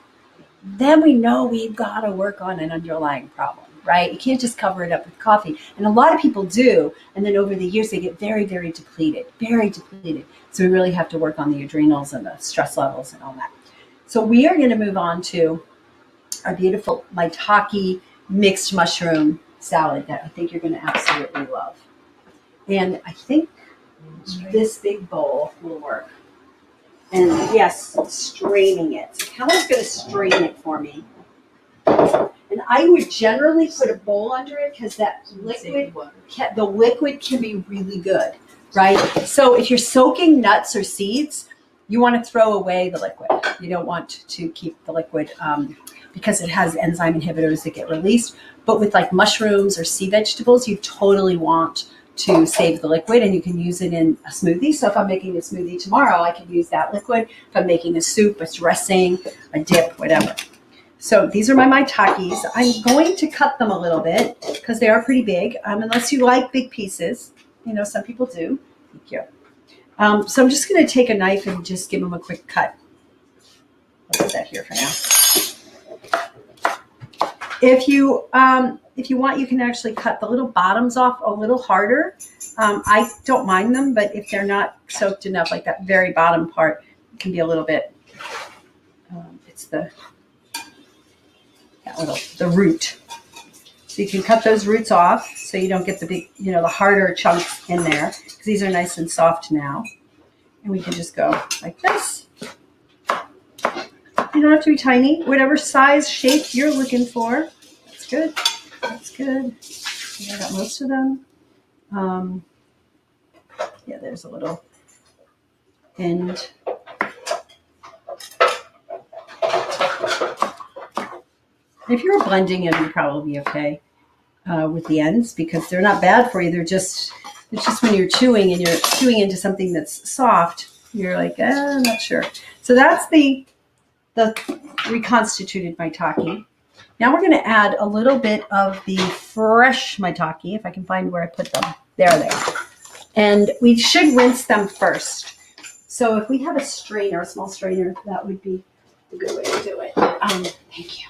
then we know we've got to work on an underlying problem, right? You can't just cover it up with coffee. And a lot of people do. And then over the years, they get very, very depleted, very depleted. So we really have to work on the adrenals and the stress levels and all that. So we are going to move on to our beautiful maitake mixed mushroom salad that I think you're going to absolutely love. And I think this big bowl will work. And yes, straining it. So Helen's going to strain it for me. And I would generally put a bowl under it because that liquid, the liquid can be really good, right? So if you're soaking nuts or seeds, you want to throw away the liquid. You don't want to keep the liquid because it has enzyme inhibitors that get released. But with mushrooms or sea vegetables, you totally want to save the liquid, and you can use it in a smoothie. So if I'm making a smoothie tomorrow, I could use that liquid. If I'm making a soup, a dressing, a dip, whatever. So these are my maitakes. I'm going to cut them a little bit because they are pretty big, unless you like big pieces. Some people do. Thank you. So I'm just going to take a knife and just give them a quick cut. I'll put that here for now. If you want, you can actually cut the little bottoms off a little harder. I don't mind them, but if they're not soaked enough, like that very bottom part, it can be a little bit. It's the root. So you can cut those roots off so you don't get the big, the harder chunks in there, because these are nice and soft now. And we can just go like this. You don't have to be tiny. Whatever size, shape you're looking for. That's good. That's good. I got most of them. Yeah, there's a little end. If you're blending it, you'll probably be okay with the ends because they're not bad for you. It's just when you're chewing and you're chewing into something that's soft, you're like, I'm not sure. So that's the reconstituted maitake. Now we're going to add a little bit of the fresh maitake, if I can find where I put them. There they are. And we should rinse them first. So if we have a strainer, a small strainer, that would be a good way to do it. Thank you.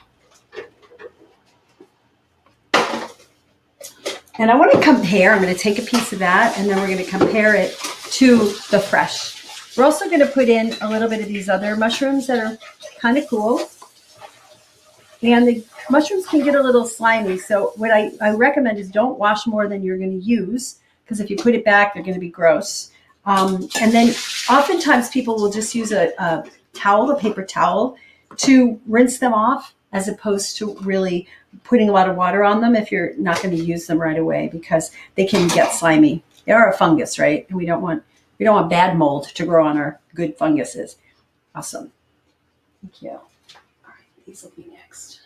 And I want to compare. I'm going to take a piece of that, and then we're going to compare it to the fresh. We're also going to put in a little bit of these other mushrooms that are kind of cool. And the mushrooms can get a little slimy. So what I recommend is don't wash more than you're going to use, because if you put it back, they're going to be gross. And then oftentimes people will just use a towel, a paper towel, to rinse them off, as opposed to really putting a lot of water on them if you're not going to use them right away, because they can get slimy. They are a fungus, right? And we don't want bad mold to grow on our good funguses. Awesome. Thank you. All right, these will be next.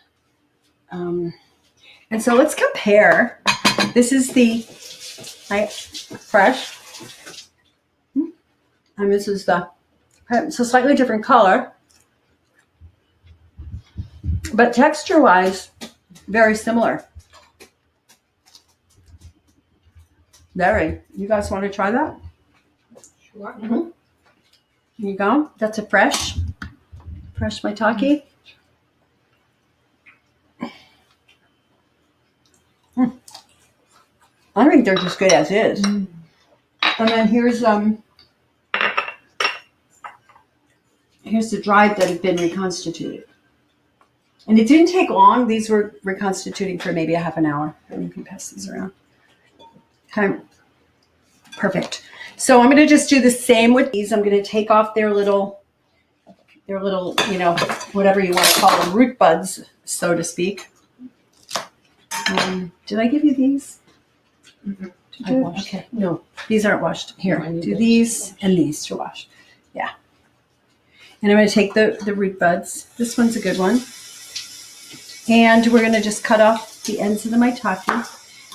And so let's compare. This is the fresh. And this is it's a slightly different color. But texture-wise, very similar. Very. You guys want to try that? Sure. Mm-hmm. Here you go. That's a fresh maitake. I think they're just good as is. And then here's the dried that have been reconstituted. And it didn't take long. These were reconstituting for maybe a half an hour. And you can pass these around. Okay. Perfect. So I'm going to just do the same with these. I'm going to take off their little, whatever you want to call them, root buds, so to speak. Did I give you these? Mm-hmm. Okay. No, these aren't washed. Here, do these and these to wash. Yeah. And I'm going to take the root buds. This one's a good one. And we're going to just cut off the ends of the maitake.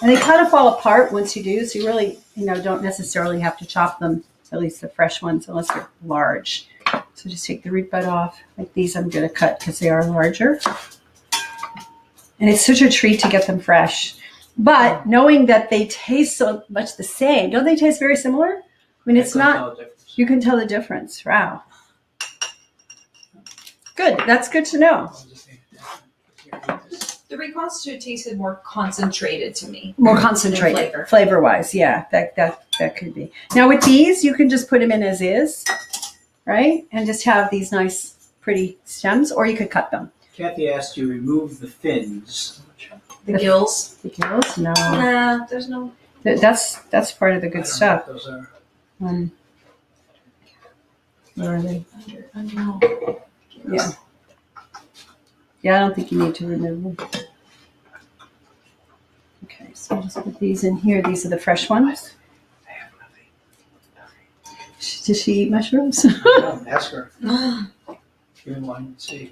And they kind of fall apart once you do, so you really, don't necessarily have to chop them, at least the fresh ones, unless they're large. So just take the root bud off. Like these I'm going to cut because they are larger. And it's such a treat to get them fresh. But knowing that they taste so much the same, don't they taste very similar? I mean, it's not, you can tell the difference. Wow. Good, that's good to know. The reconstituted tasted more concentrated to me. More concentrated, flavor-wise, yeah, that could be. Now with these, you can just put them in as is, right? And just have these nice, pretty stems, or you could cut them. Kathy asked you to remove the fins. The gills. The gills? No. Nah, there's no. That's part of the good stuff. Those are. Where are they? I don't know. Yeah. Yeah, I don't think you need to remove them. Okay, so I'll just put these in here. These are the fresh ones. I have nothing. Does she eat mushrooms? Ask her. Give me one and see.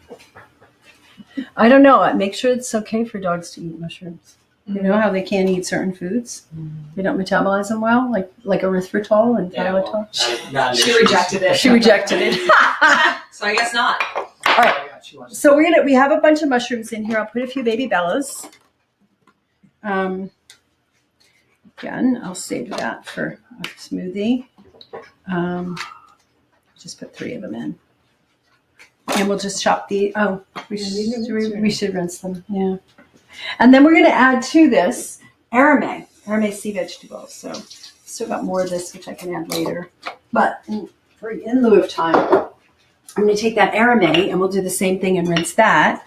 I don't know. Make sure it's okay for dogs to eat mushrooms. You know how they can't eat certain foods? They don't metabolize them well, like erythritol and xylitol. She rejected it. She rejected it. So I guess not. All right. So we have a bunch of mushrooms in here. I'll put a few baby bellas. Again, I'll save that for a smoothie. Just put 3 of them in. And we'll just chop we should rinse them. Yeah. And then we're going to add to this arame sea vegetables. So still got more of this, which I can add later. But in lieu of time, I'm going to take that arame and we'll do the same thing and rinse that.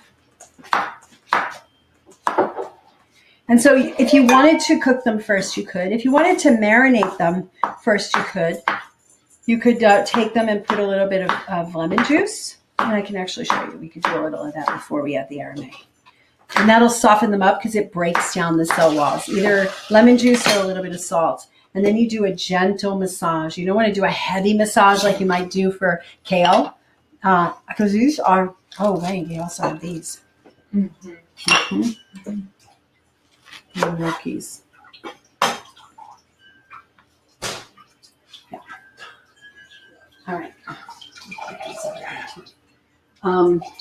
And so if you wanted to cook them first, you could. If you wanted to marinate them first, you could. You could take them and put a little bit of lemon juice. And I can actually show you. We could do a little of that before we add the arame. And that'll soften them up because it breaks down the cell walls. Either lemon juice or a little bit of salt. And then you do a gentle massage. You don't want to do a heavy massage like you might do for kale. Because these are, they also have these. Mm-hmm. Rookies. Yeah. All right.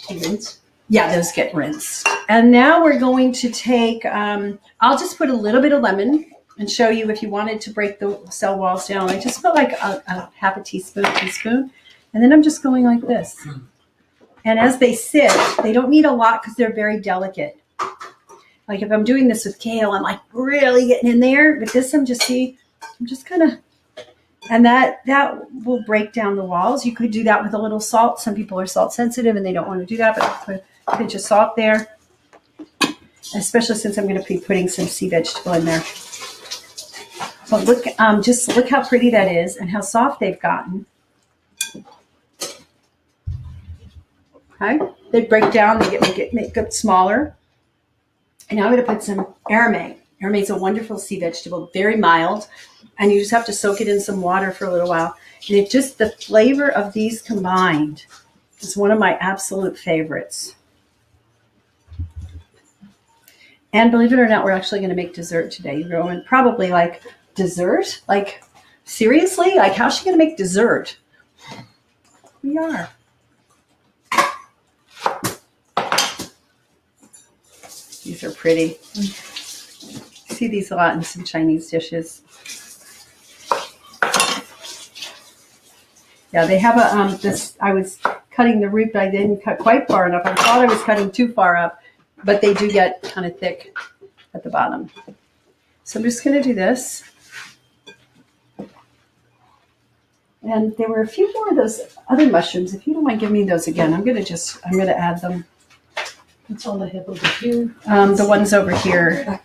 Rinse. Yeah, those get rinsed. And now we're going to take, I'll just put a little bit of lemon and show you if you wanted to break the cell walls down. I just put like a half a teaspoon. And then I'm just going like this. And as they sit, they don't need a lot because they're very delicate. Like if I'm doing this with kale, I'm like really getting in there. With this, I'm just kind of And that will break down the walls. You could do that with a little salt. Some people are salt sensitive and they don't want to do that, but put a pinch of salt there. Especially since I'm going to be putting some sea vegetable in there. But look, just look how pretty that is and how soft they've gotten. Okay, they break down, they make it smaller. And now I'm going to put some aramay. Aramay is a wonderful sea vegetable, very mild, and you just have to soak it in some water for a little while. And it just, the flavor of these combined is one of my absolute favorites. And believe it or not, we're actually going to make dessert today. You're going probably like, dessert? Like, seriously? Like, how's she going to make dessert? We are. These are pretty. You see these a lot in some Chinese dishes. Yeah, they have a, this, I was cutting the root, but I didn't cut quite far enough. I thought I was cutting too far up, but they do get kind of thick at the bottom. So I'm just going to do this. And there were a few more of those other mushrooms. If you don't mind giving me those again, I'm going to add them. It's all I have over here. The ones over here.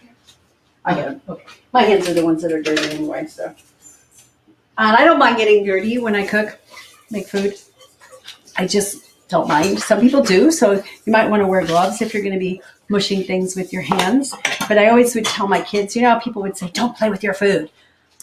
I got them. Okay. My hands are the ones that are dirty anyway, so. And I don't mind getting dirty when I cook, make food. I just don't mind. Some people do, so you might want to wear gloves if you're going to be mushing things with your hands. But I always would tell my kids, you know how people would say, don't play with your food.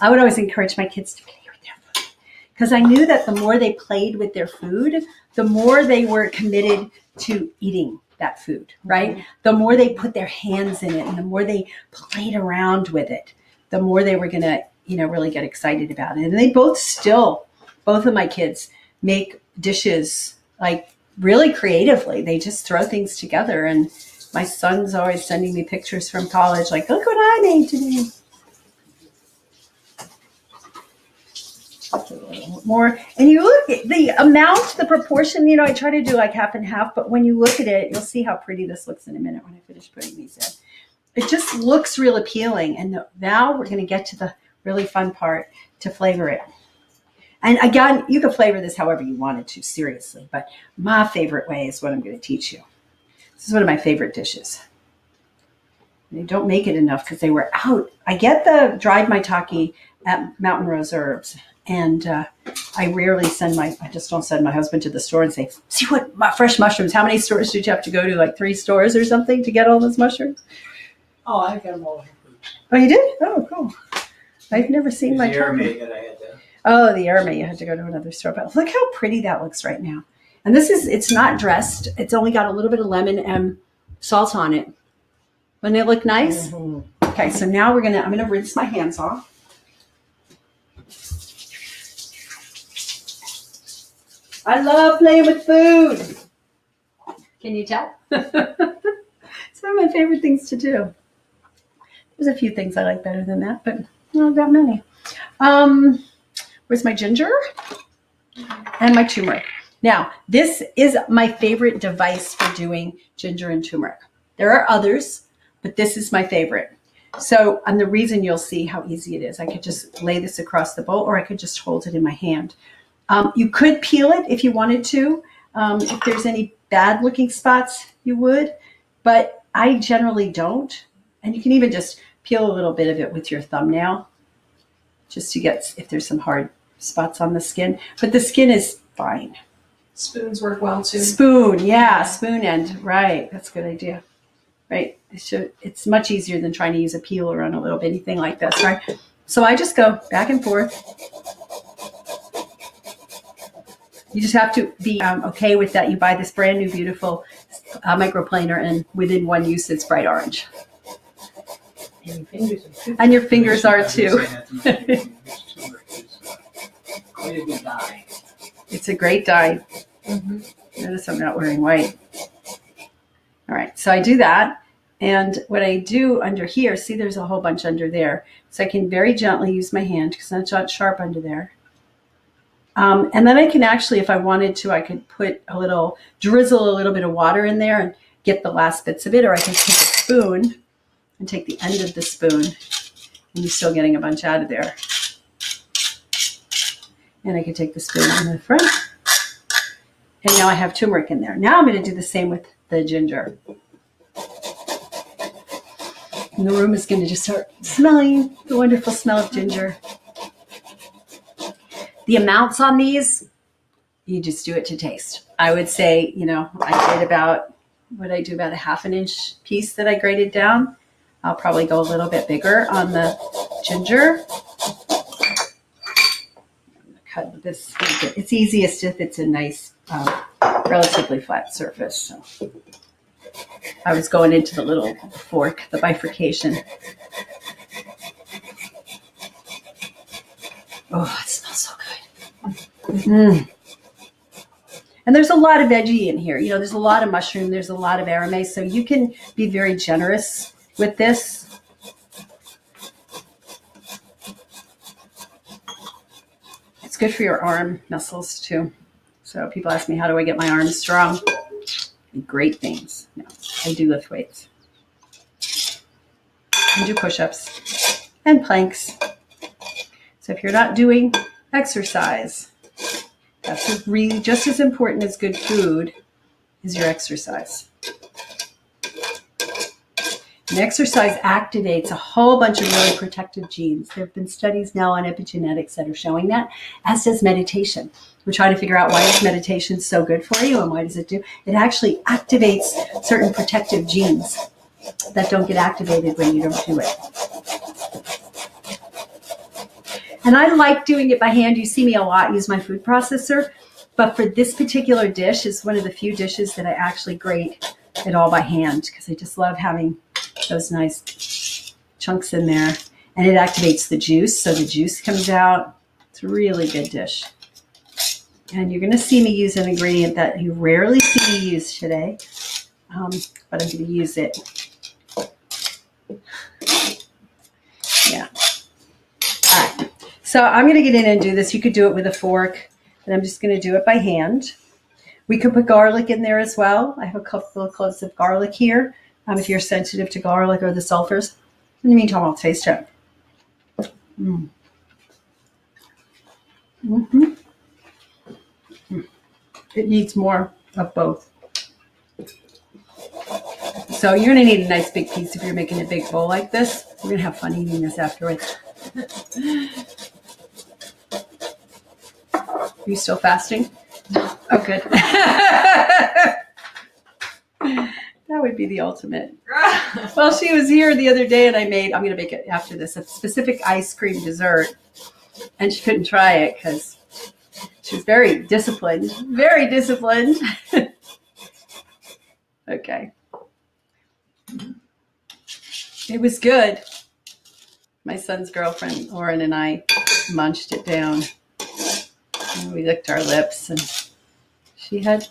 I would always encourage my kids to play with their food. Because I knew that the more they played with their food, the more they were committed to eating that food, right? Mm-hmm. The more they put their hands in it and the more they played around with it, the more they were going to, you know, really get excited about it. And they both of my kids make dishes like really creatively. They just throw things together. And my son's always sending me pictures from college, like, look what I made today. A little more. And you look at the amount, the proportion, you know, I try to do like half and half, but when you look at it, you'll see how pretty this looks in a minute when I finish putting these in. It just looks real appealing. And now we're going to get to the really fun part to flavor it. And again, you can flavor this however you wanted to, seriously, but my favorite way is what I'm going to teach you. This is one of my favorite dishes. They don't make it enough because they were out. I get the dried maitake at Mountain Rose Herbs. And I rarely I just don't send my husband to the store and say, see what fresh mushrooms, how many stores did you have to go to? Like 3 stores or something to get all those mushrooms? Oh, I got them all over. Oh, you did? Oh, cool. I've never seen my aramay that I had to. Oh, the aramay, you had to go to another store. But look how pretty that looks right now. And it's not dressed. It's only got a little bit of lemon and salt on it. Wouldn't it look nice? Mm-hmm. Okay, so now I'm going to rinse my hands off. I love playing with food. Can you tell? It's one of my favorite things to do. There's a few things I like better than that, but not that many. Where's my ginger? And my turmeric. Now, this is my favorite device for doing ginger and turmeric. There are others, but this is my favorite. So, and the reason you'll see how easy it is, I could just lay this across the bowl or I could just hold it in my hand. You could peel it if you wanted to. If there's any bad looking spots, you would, but I generally don't. And you can even just peel a little bit of it with your thumbnail just to get if there's some hard spots on the skin, but the skin is fine. Spoons work well too. Spoon, yeah, spoon end, right. That's a good idea, right? It's much easier than trying to use a peeler on a little bitty thing like this, right? So I just go back and forth. You just have to be okay with that. You buy this brand new, beautiful microplaner, and within one use, it's bright orange. And your fingers are too. It's a great dye. Mm-hmm. Notice I'm not wearing white. All right, so I do that. And what I do under here, see there's a whole bunch under there. So I can very gently use my hand because it's not sharp under there. And then I can actually, if I wanted to, I could drizzle a little bit of water in there and get the last bits of it, or I can take a spoon and take the end of the spoon, and you're still getting a bunch out of there. And I can take the spoon in the front. And now I have turmeric in there. Now I'm going to do the same with the ginger. And the room is going to just start smelling the wonderful smell of ginger. The amounts on these, you just do it to taste. I would say, you know, I did about, what did I do, about a 1/2 inch piece that I grated down. I'll probably go a little bit bigger on the ginger. Cut this. It's easiest if it's a nice, relatively flat surface. So I was going into the little fork, the bifurcation. Oh, it smells so good. Mm. And there's a lot of veggie in here. You know, there's a lot of mushroom. There's a lot of arame. So you can be very generous with this. It's good for your arm muscles too. So people ask me, how do I get my arms strong? Great things. No, I do lift weights. And do push-ups and planks. So if you're not doing exercise, that's really just as important as good food is your exercise. And exercise activates a whole bunch of really protective genes. There have been studies now on epigenetics that are showing that, as does meditation. We're trying to figure out why is meditation so good for you and why does it do? It actually activates certain protective genes that don't get activated when you don't do it. And I like doing it by hand. You see me a lot use my food processor, but for this particular dish is one of the few dishes that I actually grate it all by hand because I just love having those nice chunks in there. And it activates the juice, so the juice comes out. It's a really good dish. And you're going to see me use an ingredient that you rarely see me use today, but I'm going to use it. Yeah. All right. So I'm going to get in and do this. You could do it with a fork, but I'm just going to do it by hand. We could put garlic in there as well. I have a couple of cloves of garlic here. If you're sensitive to garlic or the sulfurs. In the meantime, I'll taste it. Mm. Mm-hmm. It needs more of both. So you're going to need a nice big piece if you're making a big bowl like this. We're going to have fun eating this afterwards. Are you still fasting? Oh, good. That would be the ultimate. Well, she was here the other day and I'm going to make it after this, a specific ice cream dessert. And she couldn't try it because she was very disciplined. Very disciplined. Okay. It was good. My son's girlfriend, Lauren, and I munched it down. And we licked our lips, and she had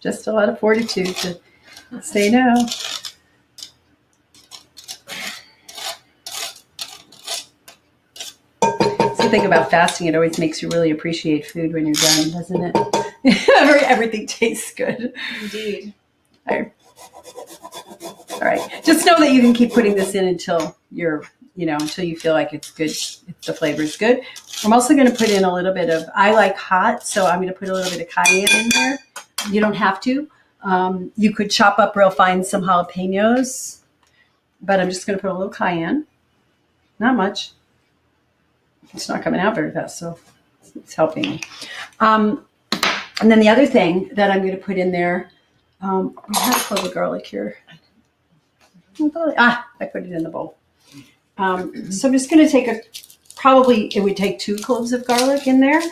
just a lot of fortitude to say no. That's the thing about fasting. It always makes you really appreciate food when you're done, doesn't it? Everything tastes good. Indeed. All right. Just know that you can keep putting this in until you're, until you feel like it's good. The flavor is good. I'm also going to put in a little bit of, I like hot, so I'm going to put a little bit of cayenne in there. You don't have to. You could chop up real fine some jalapenos, but I'm just going to put a little cayenne. Not much. It's not coming out very fast, so it's helping me. And then the other thing that I'm going to put in there, we have a clove of garlic here. I put it in the bowl. So I'm just going to take probably it would take 2 cloves of garlic in there.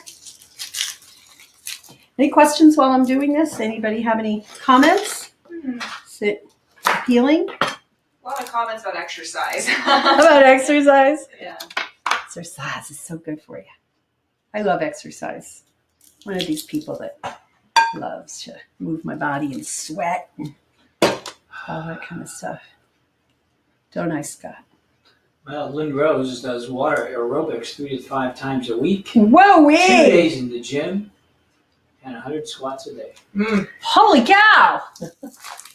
Any questions while I'm doing this? Anybody have any comments? Is it appealing? A lot of comments about exercise. About exercise? Yeah. Exercise is so good for you. I love exercise. One of these people that loves to move my body and sweat and all that kind of stuff. Don't I, Scott? Well, Lynn Rose does water aerobics 3 to 5 times a week. Whoa-wee! 2 days in the gym and 100 squats a day. Holy cow!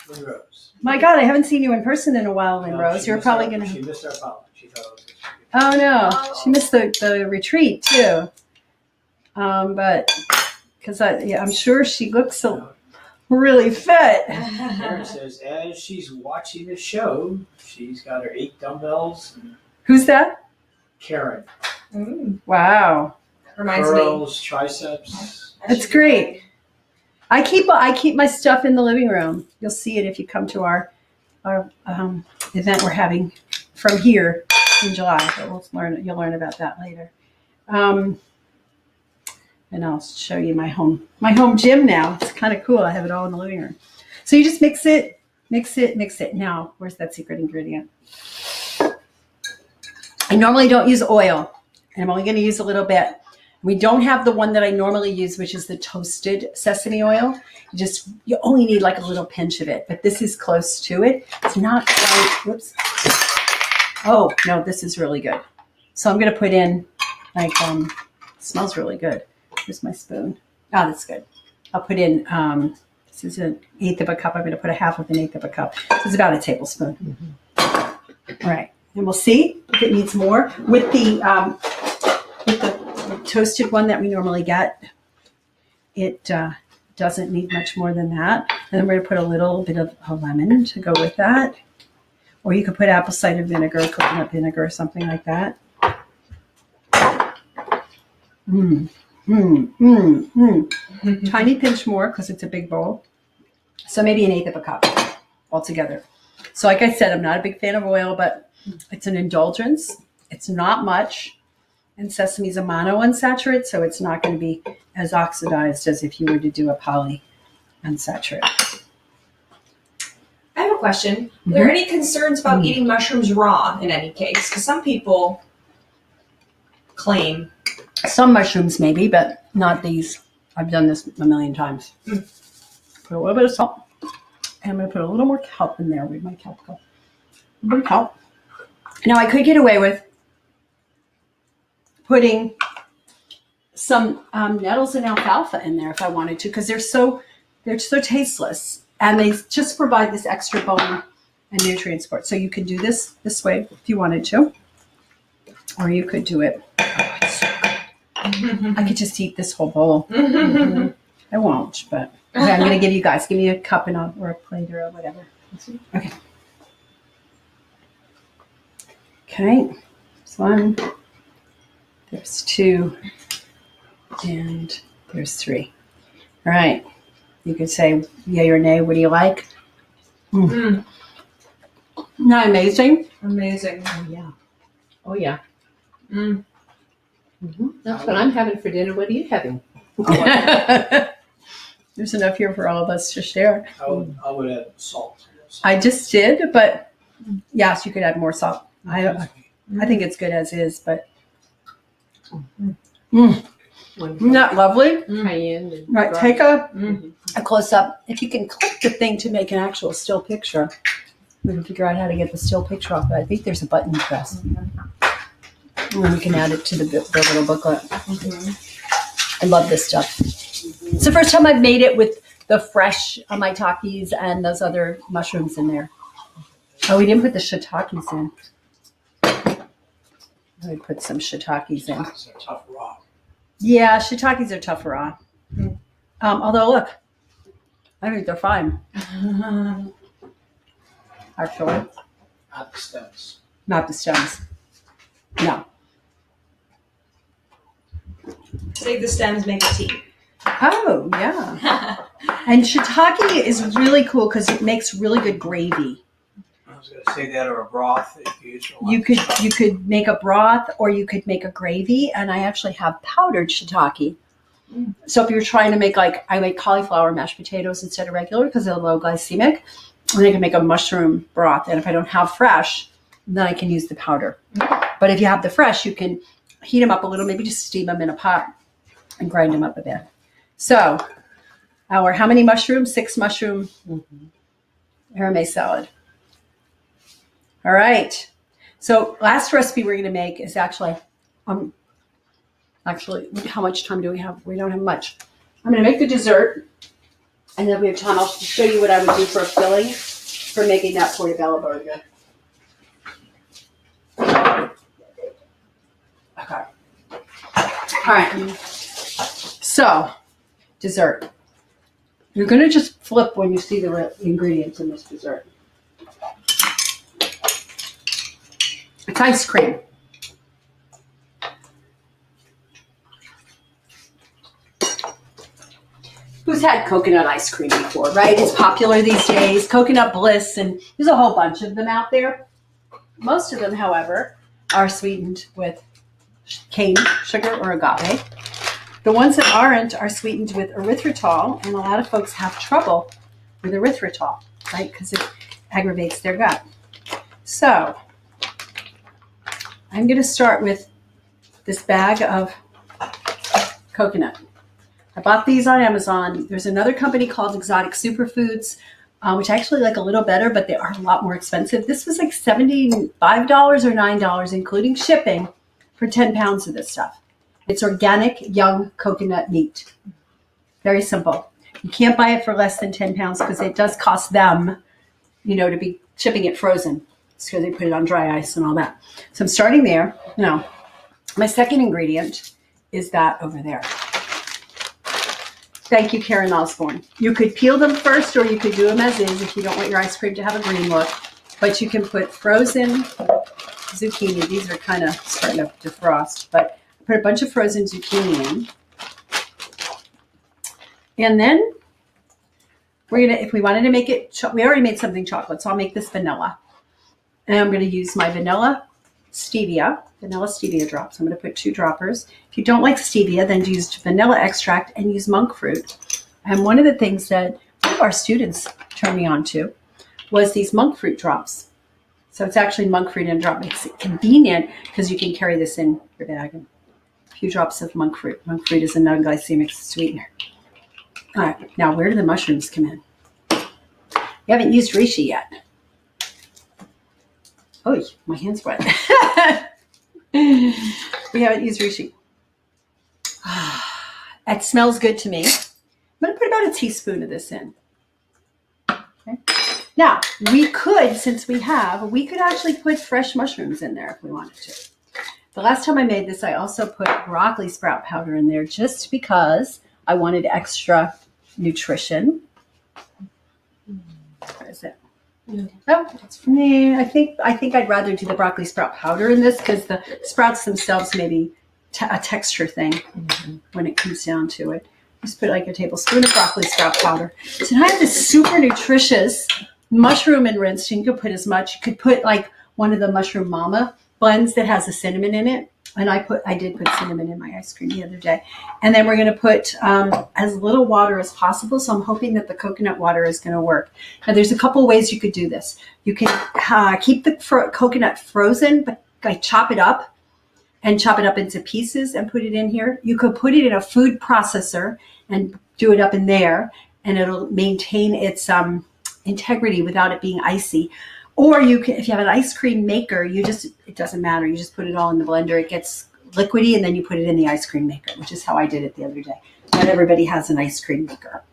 Lynn Rose. My God, I haven't seen you in person in a while, Lynn No, Rose. You're probably going to... She missed our follow. She thought it was Oh, no. She missed the retreat, too. But because I'm sure she looks so really fit. Karen says as she's watching the show, she's got her 8 dumbbells. And Who's that? Karen. Wow. Reminds me. Curls, triceps. That's great. I keep my stuff in the living room. You'll see it if you come to our event we're having from here in July. But you'll learn about that later. And I'll show you my home gym now. It's kind of cool. I have it all in the living room. So you just mix it. Now, where's that secret ingredient? I normally don't use oil, and I'm only going to use a little bit. We don't have the one that I normally use, which is the toasted sesame oil. You only need like a little pinch of it, but this is close to it. It's not quite, whoops. Oh, no, this is really good. So I'm going to put in like, it smells really good. Here's my spoon. Oh, that's good. I'll put in, this is 1/8 of a cup. I'm going to put 1/2 of 1/8 of a cup. So it's about a tablespoon. Mm-hmm. All right. And we'll see if it needs more. With the toasted one that we normally get, it doesn't need much more than that. And then we're going to put a little bit of a lemon to go with that. Or you could put apple cider vinegar, coconut vinegar, or something like that. Tiny pinch more because it's a big bowl. So maybe 1/8 of a cup altogether. So like I said, I'm not a big fan of oil, but it's an indulgence. It's not much. And sesame is a monounsaturated, so it's not going to be as oxidized as if you were to do a polyunsaturated. I have a question. Are there any concerns about eating mushrooms raw in any case? Because some people claim. Some mushrooms maybe, but not these. I've done this a million times. Put a little bit of salt. And I'm going to put a little more kelp in there. Where'd my kelp go? A little bit of kelp. Now I could get away with putting some nettles and alfalfa in there if I wanted to, because they're so tasteless, and they just provide this extra bone and nutrient support. So you could do this way if you wanted to, or you could do it. Oh, it's so good. I could just eat this whole bowl. I won't, but okay, I'm going to give me a cup or a plate or whatever. Okay. Okay. There's 1. There's 2. And there's 3. All right. You could say yay or nay. What do you like? Isn't that amazing? Amazing. Oh, yeah. Oh, yeah. Mm-hmm. That's what I'm having for dinner. What are you having? There's enough here for all of us to share. I would add salt. I just did, but yes, you could add more salt. I think it's good as is, but isn't that lovely? Cayenne. And Right, garlic. take a close up. If you can click the thing to make an actual still picture, we can figure out how to get the still picture off. But I think there's a button to press. And then we can add it to the little booklet. I love this stuff. It's the first time I've made it with the fresh maitakes and those other mushrooms in there. Oh, we didn't put the shiitakes in. Let me put some shiitakes in. It's a tough raw. Yeah, shiitakes are tough raw. Although, look, I think they're fine. Actually, Not the stems. not the stems. No. Save the stems, make a tea. Oh, yeah. And shiitake is really cool because it makes really good gravy. I was going to say that, or a broth. If you use a lot You of could stuff. you could make a broth, or you could make a gravy, and I actually have powdered shiitake. So if you're trying to make, like, I make cauliflower mashed potatoes instead of regular because they're low glycemic, and I can make a mushroom broth. And if I don't have fresh, then I can use the powder. But if you have the fresh, you can heat them up a little, maybe just steam them in a pot and grind them up a bit. So our how many mushrooms? 6 mushroom harame salad. All right. So last recipe we're going to make is actually how much time do we have? We don't have much. I'm going to make the dessert, and then we have time. I'll show you what I would do for a filling for making that portobello burger. Okay. All right. So, dessert. You're going to just flip when you see the ingredients in this dessert. It's ice cream. Who's had coconut ice cream before, right? It's popular these days. Coconut Bliss, and there's a whole bunch of them out there. Most of them, however, are sweetened with cane sugar or agave. The ones that aren't are sweetened with erythritol, and a lot of folks have trouble with erythritol, right? Because it aggravates their gut. So, I'm going to start with this bag of coconut. I bought these on Amazon. There's another company called Exotic Superfoods, which I actually like a little better, but they are a lot more expensive. This was like $75 or $9, including shipping, for 10 pounds of this stuff. It's organic young coconut meat. Very simple. You can't buy it for less than 10 pounds because it does cost them, to be shipping it frozen. It's because they put it on dry ice and all that. So I'm starting there. Now, my second ingredient is that over there. Thank you, Karen Osborne. You could peel them first, or you could do them as is if you don't want your ice cream to have a green look. But you can put frozen zucchini. These are kind of starting to defrost, but put a bunch of frozen zucchini in. And then we're going to, if we wanted to make it, we already made something chocolate, so I'll make this vanilla. And I'm going to use my vanilla stevia drops. I'm going to put 2 droppers. If you don't like stevia, then use vanilla extract and use monk fruit. And one of the things that one of our students turned me on to was these monk fruit drops. So it's actually monk fruit in a drop. Makes it convenient because you can carry this in your bag. And a few drops of monk fruit. Monk fruit is a non-glycemic sweetener. All right, now where do the mushrooms come in? We haven't used reishi yet. Oh, my hand's wet. We haven't used reishi. It smells good to me. I'm going to put about a teaspoon of this in. Okay. Now, we could actually put fresh mushrooms in there if we wanted to. The last time I made this, I also put broccoli sprout powder in there just because I wanted extra nutrition. Where is it? Oh, it's from me. I think I'd rather do the broccoli sprout powder in this because the sprouts themselves may be a texture thing when it comes down to it. Just put like a tablespoon of broccoli sprout powder. So now I have this super nutritious mushroom enrinced. And you could put as much. You could put like one of the Mushroom Mama blends that has a cinnamon in it. And I did put cinnamon in my ice cream the other day. And then we're going to put as little water as possible. So I'm hoping that the coconut water is going to work. Now, there's a couple ways you could do this. You can keep the coconut frozen, but chop it up into pieces and put it in here. You could put it in a food processor and do it up in there, and it'll maintain its integrity without it being icy. Or you can, if you have an ice cream maker, it doesn't matter. You just put it all in the blender. It gets liquidy, and then you put it in the ice cream maker, which is how I did it the other day. Not everybody has an ice cream maker.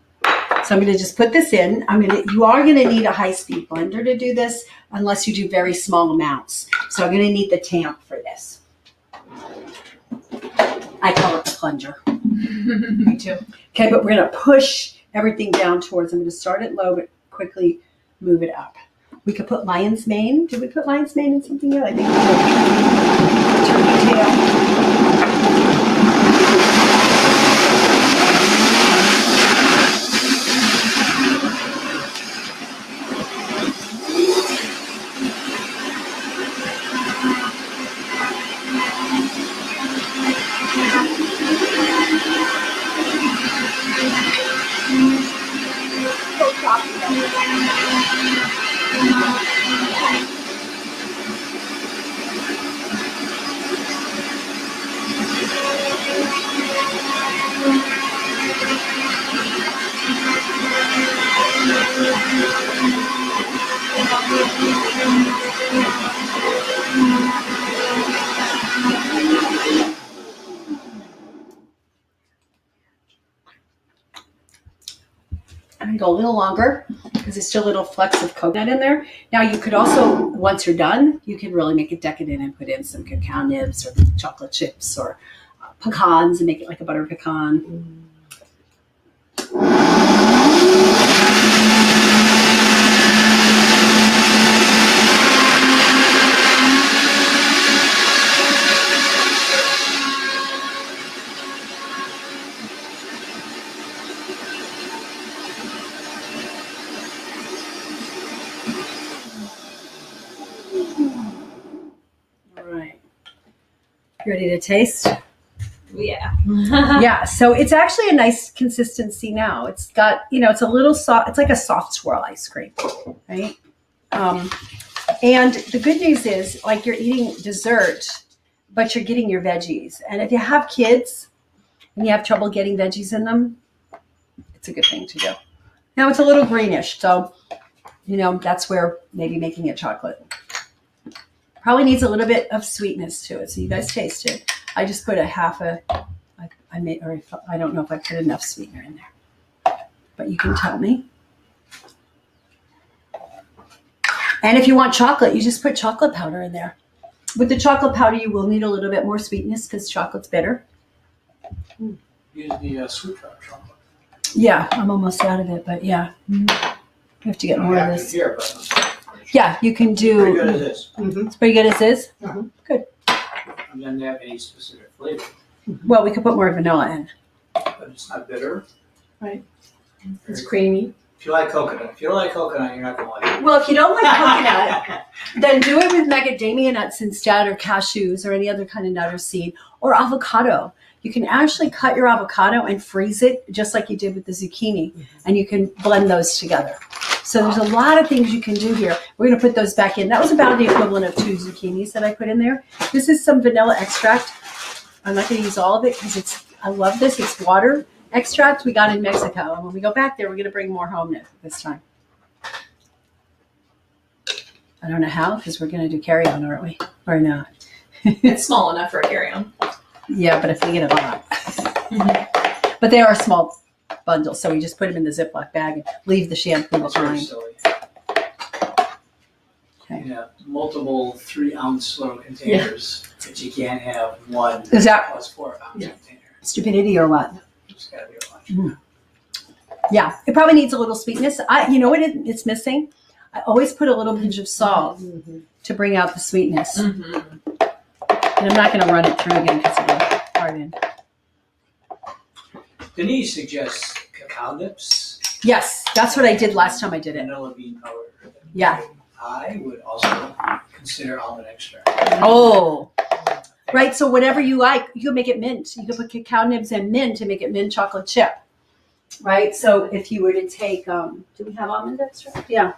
So I'm going to just put this in. You are going to need a high-speed blender to do this, unless you do very small amounts. So I'm going to need the tamp for this. I call it the plunger. Me too. Okay, but we're going to push everything down towards. I'm going to start it low, but quickly move it up. We could put lion's mane. Did we put lion's mane in something yet? I think we did. Turkey tail. I'm going to go a little longer because there's still a little flecks of coconut in there. Now you could also, once you're done, you can really make it decadent and put in some cacao nibs or chocolate chips or pecans and make it like a butter pecan. You ready to taste? Yeah. Yeah, so it's actually a nice consistency now. It's got, it's a little soft. It's like a soft swirl ice cream, right? And the good news is, like, you're eating dessert, but you're getting your veggies. And if you have kids and you have trouble getting veggies in them, it's a good thing to do. Now it's a little greenish, so, that's where maybe making it chocolate. Probably needs a little bit of sweetness to it, so you guys taste it. I just put I don't know if I put enough sweetener in there, but you can tell me. And if you want chocolate, you just put chocolate powder in there. With the chocolate powder, you will need a little bit more sweetness because chocolate's bitter. Use the sweet chocolate. Yeah, I'm almost out of it, but yeah. You have to get more of this. Here, but Yeah, you can do. pretty good as this. It's pretty good as is? Mhm. Good. And then they have any specific flavor, Well, we could put more vanilla in. but it's not bitter. It's creamy. If you like coconut, you're not gonna like it. Well, if you don't like coconut, then do it with macadamia nuts instead, or cashews, or any other kind of nut or seed, or avocado. You can actually cut your avocado and freeze it just like you did with the zucchini, and you can blend those together. So there's a lot of things you can do here. We're going to put those back in. That was about the equivalent of 2 zucchinis that I put in there. This is some vanilla extract. I'm not going to use all of it because I love this. It's water extract we got in Mexico. And when we go back there, we're going to bring more home this time. I don't know how, because we're going to do carry-on, aren't we? Or not? It's small enough for a carry-on. Yeah, but if we get a lot. But they are small bundles, so we just put them in the Ziploc bag and leave the shampoo That's very behind. silly. Okay. Yeah, multiple 3-ounce little containers, but you can't have one Is that plus 4-ounce Yeah. container. stupidity or what? It's gotta be a lot. Yeah, it probably needs a little sweetness. You know what it's missing? I always put a little pinch of salt to bring out the sweetness. Mm-hmm. And I'm not going to run it through again because it'll harden. Denise suggests cacao nips, Yes, that's what I did last time I did it. vanilla bean powder. Yeah. I would also consider almond extract. Oh, right. So whatever you like, you can make it mint. You can put cacao nibs and mint to make it mint chocolate chip. Right. So if you were to take, do we have almond extract? Yeah.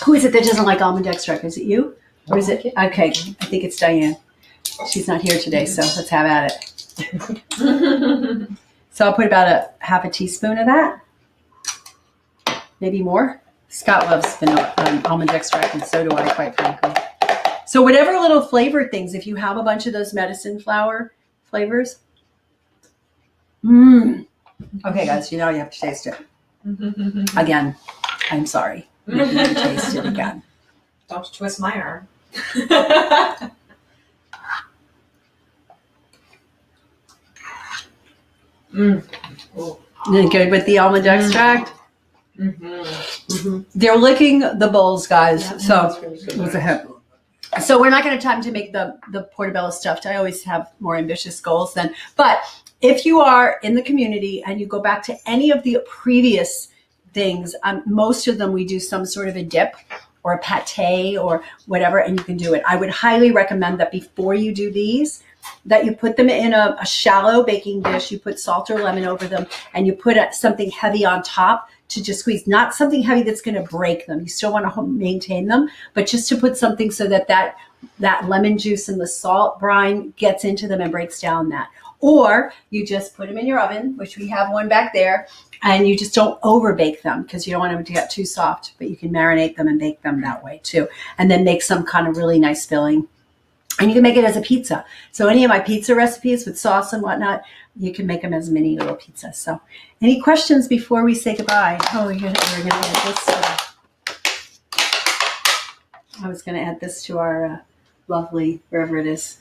Who is it that doesn't like almond extract? Is it you? Or is it? Okay. I think it's Diane. She's not here today, so let's have at it. So I'll put about half a teaspoon of that. Maybe more. Scott loves vanilla, almond extract, and so do I, quite frankly. So whatever little flavor things, if you have a bunch of those medicine flower flavors. Okay, guys, you have to taste it. Again, I'm sorry. You have to taste it again. Don't twist my arm. Good with the almond extract. They're licking the bowls, guys. Yeah, So that's really good. it was a hit. So we're not going to have time to make the portobello stuffed. I always have more ambitious goals then. But if you are in the community and you go back to any of the previous things, most of them we do some sort of a dip or a pate or whatever, and you can do it. I would highly recommend that before you do these, that you put them in a shallow baking dish, you put salt or lemon over them, and you put something heavy on top to just squeeze. Not something heavy that's going to break them. You still want to maintain them, but just to put something so that lemon juice and the salt brine gets into them and breaks down that. Or you just put them in your oven, which we have one back there, and you just don't over bake them because you don't want them to get too soft, but you can marinate them and bake them that way too. And then make some kind of really nice filling. And you can make it as a pizza. So any of my pizza recipes with sauce and whatnot, you can make them as mini little pizzas. So any questions before we say goodbye? Oh, we're gonna add this. I was going to add this to our lovely, wherever it is.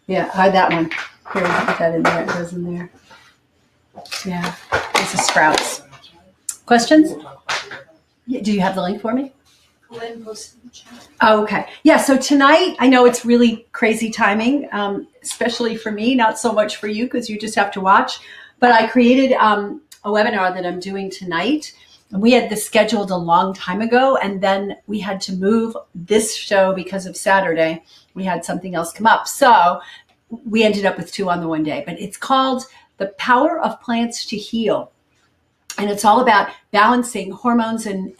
Yeah, hide that one. Here, put that in there. It goes in there. Yeah, this is sprouts. Questions? Yeah, do you have the link for me? Lynn posted in the chat. Oh, okay. Yeah, so tonight, I know it's really crazy timing, especially for me, not so much for you because you just have to watch. But I created a webinar that I'm doing tonight. And we had this scheduled a long time ago, and then we had to move this show because of Saturday. we had something else come up. So we ended up with 2 on the one day, but it's called The Power of Plants to Heal. And it's all about balancing hormones and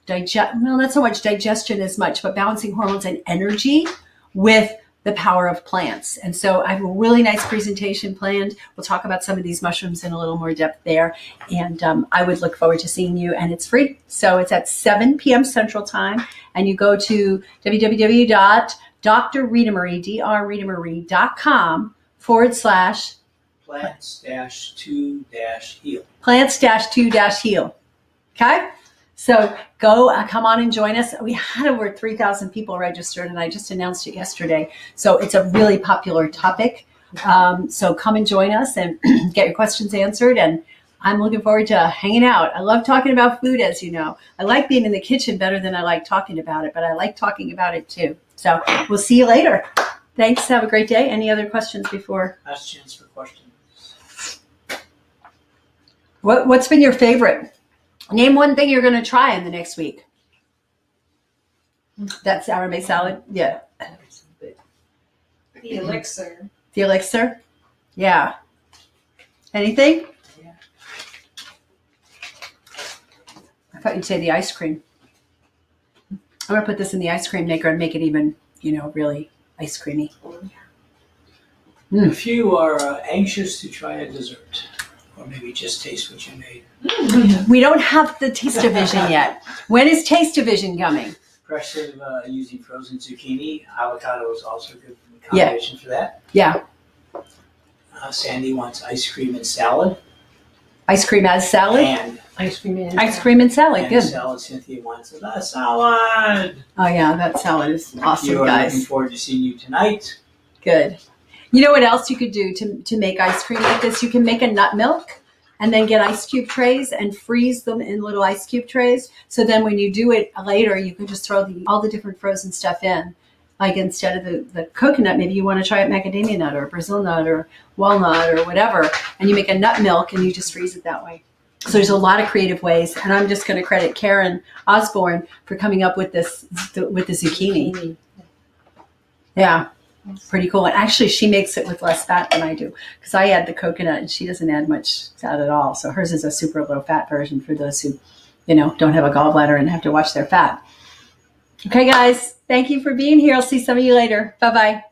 well, not so much digestion as much, but balancing hormones and energy with the power of plants. And so I have a really nice presentation planned. We'll talk about some of these mushrooms in a little more depth there. And I would look forward to seeing you, and it's free. So it's at 7 p.m. Central Time, and you go to www.drritamarie.com plants-2-heal. Plants-2-heal. Okay? So go, come on and join us. We had over 3,000 people registered, and I just announced it yesterday. So it's a really popular topic. So come and join us and get your questions answered. And I'm looking forward to hanging out. I love talking about food, as you know. I like being in the kitchen better than I like talking about it, but I like talking about it too. So we'll see you later. Thanks. Have a great day. Any other questions before? Last chance for questions. What's been your favorite? Name one thing you're going to try in the next week. That sour may salad? Yeah. The elixir. The elixir? Yeah. Anything? Yeah. I thought you'd say the ice cream. I'm going to put this in the ice cream maker and make it even, really ice creamy. If you are anxious to try a dessert, or maybe just taste what you made. We don't have the Taste-O-Vision yet. When is Taste-O-Vision coming? Impressive using frozen zucchini. Avocado is also a good combination for that. Yeah. Sandy wants ice cream and salad. Ice cream as salad? And Ice cream and Ice cream and salad. and Good. salad. Cynthia wants a salad. Oh, yeah. That salad is awesome, You are guys. looking forward to seeing you tonight. Good. You know what else you could do to make ice cream like this? You can make a nut milk and then get ice cube trays and freeze them in little ice cube trays. So then when you do it later, you can just throw all the different frozen stuff in. Like instead of the coconut, maybe you want to try it macadamia nut or Brazil nut or walnut or whatever. And you make a nut milk and you just freeze it that way. So there's a lot of creative ways. And I'm just going to credit Karen Osborne for coming up with this, with the zucchini. Yeah. Pretty cool. And actually, she makes it with less fat than I do because I add the coconut and she doesn't add much fat at all. So hers is a super low fat version for those who, don't have a gallbladder and have to watch their fat. Okay, guys. Thank you for being here. I'll see some of you later. Bye-bye.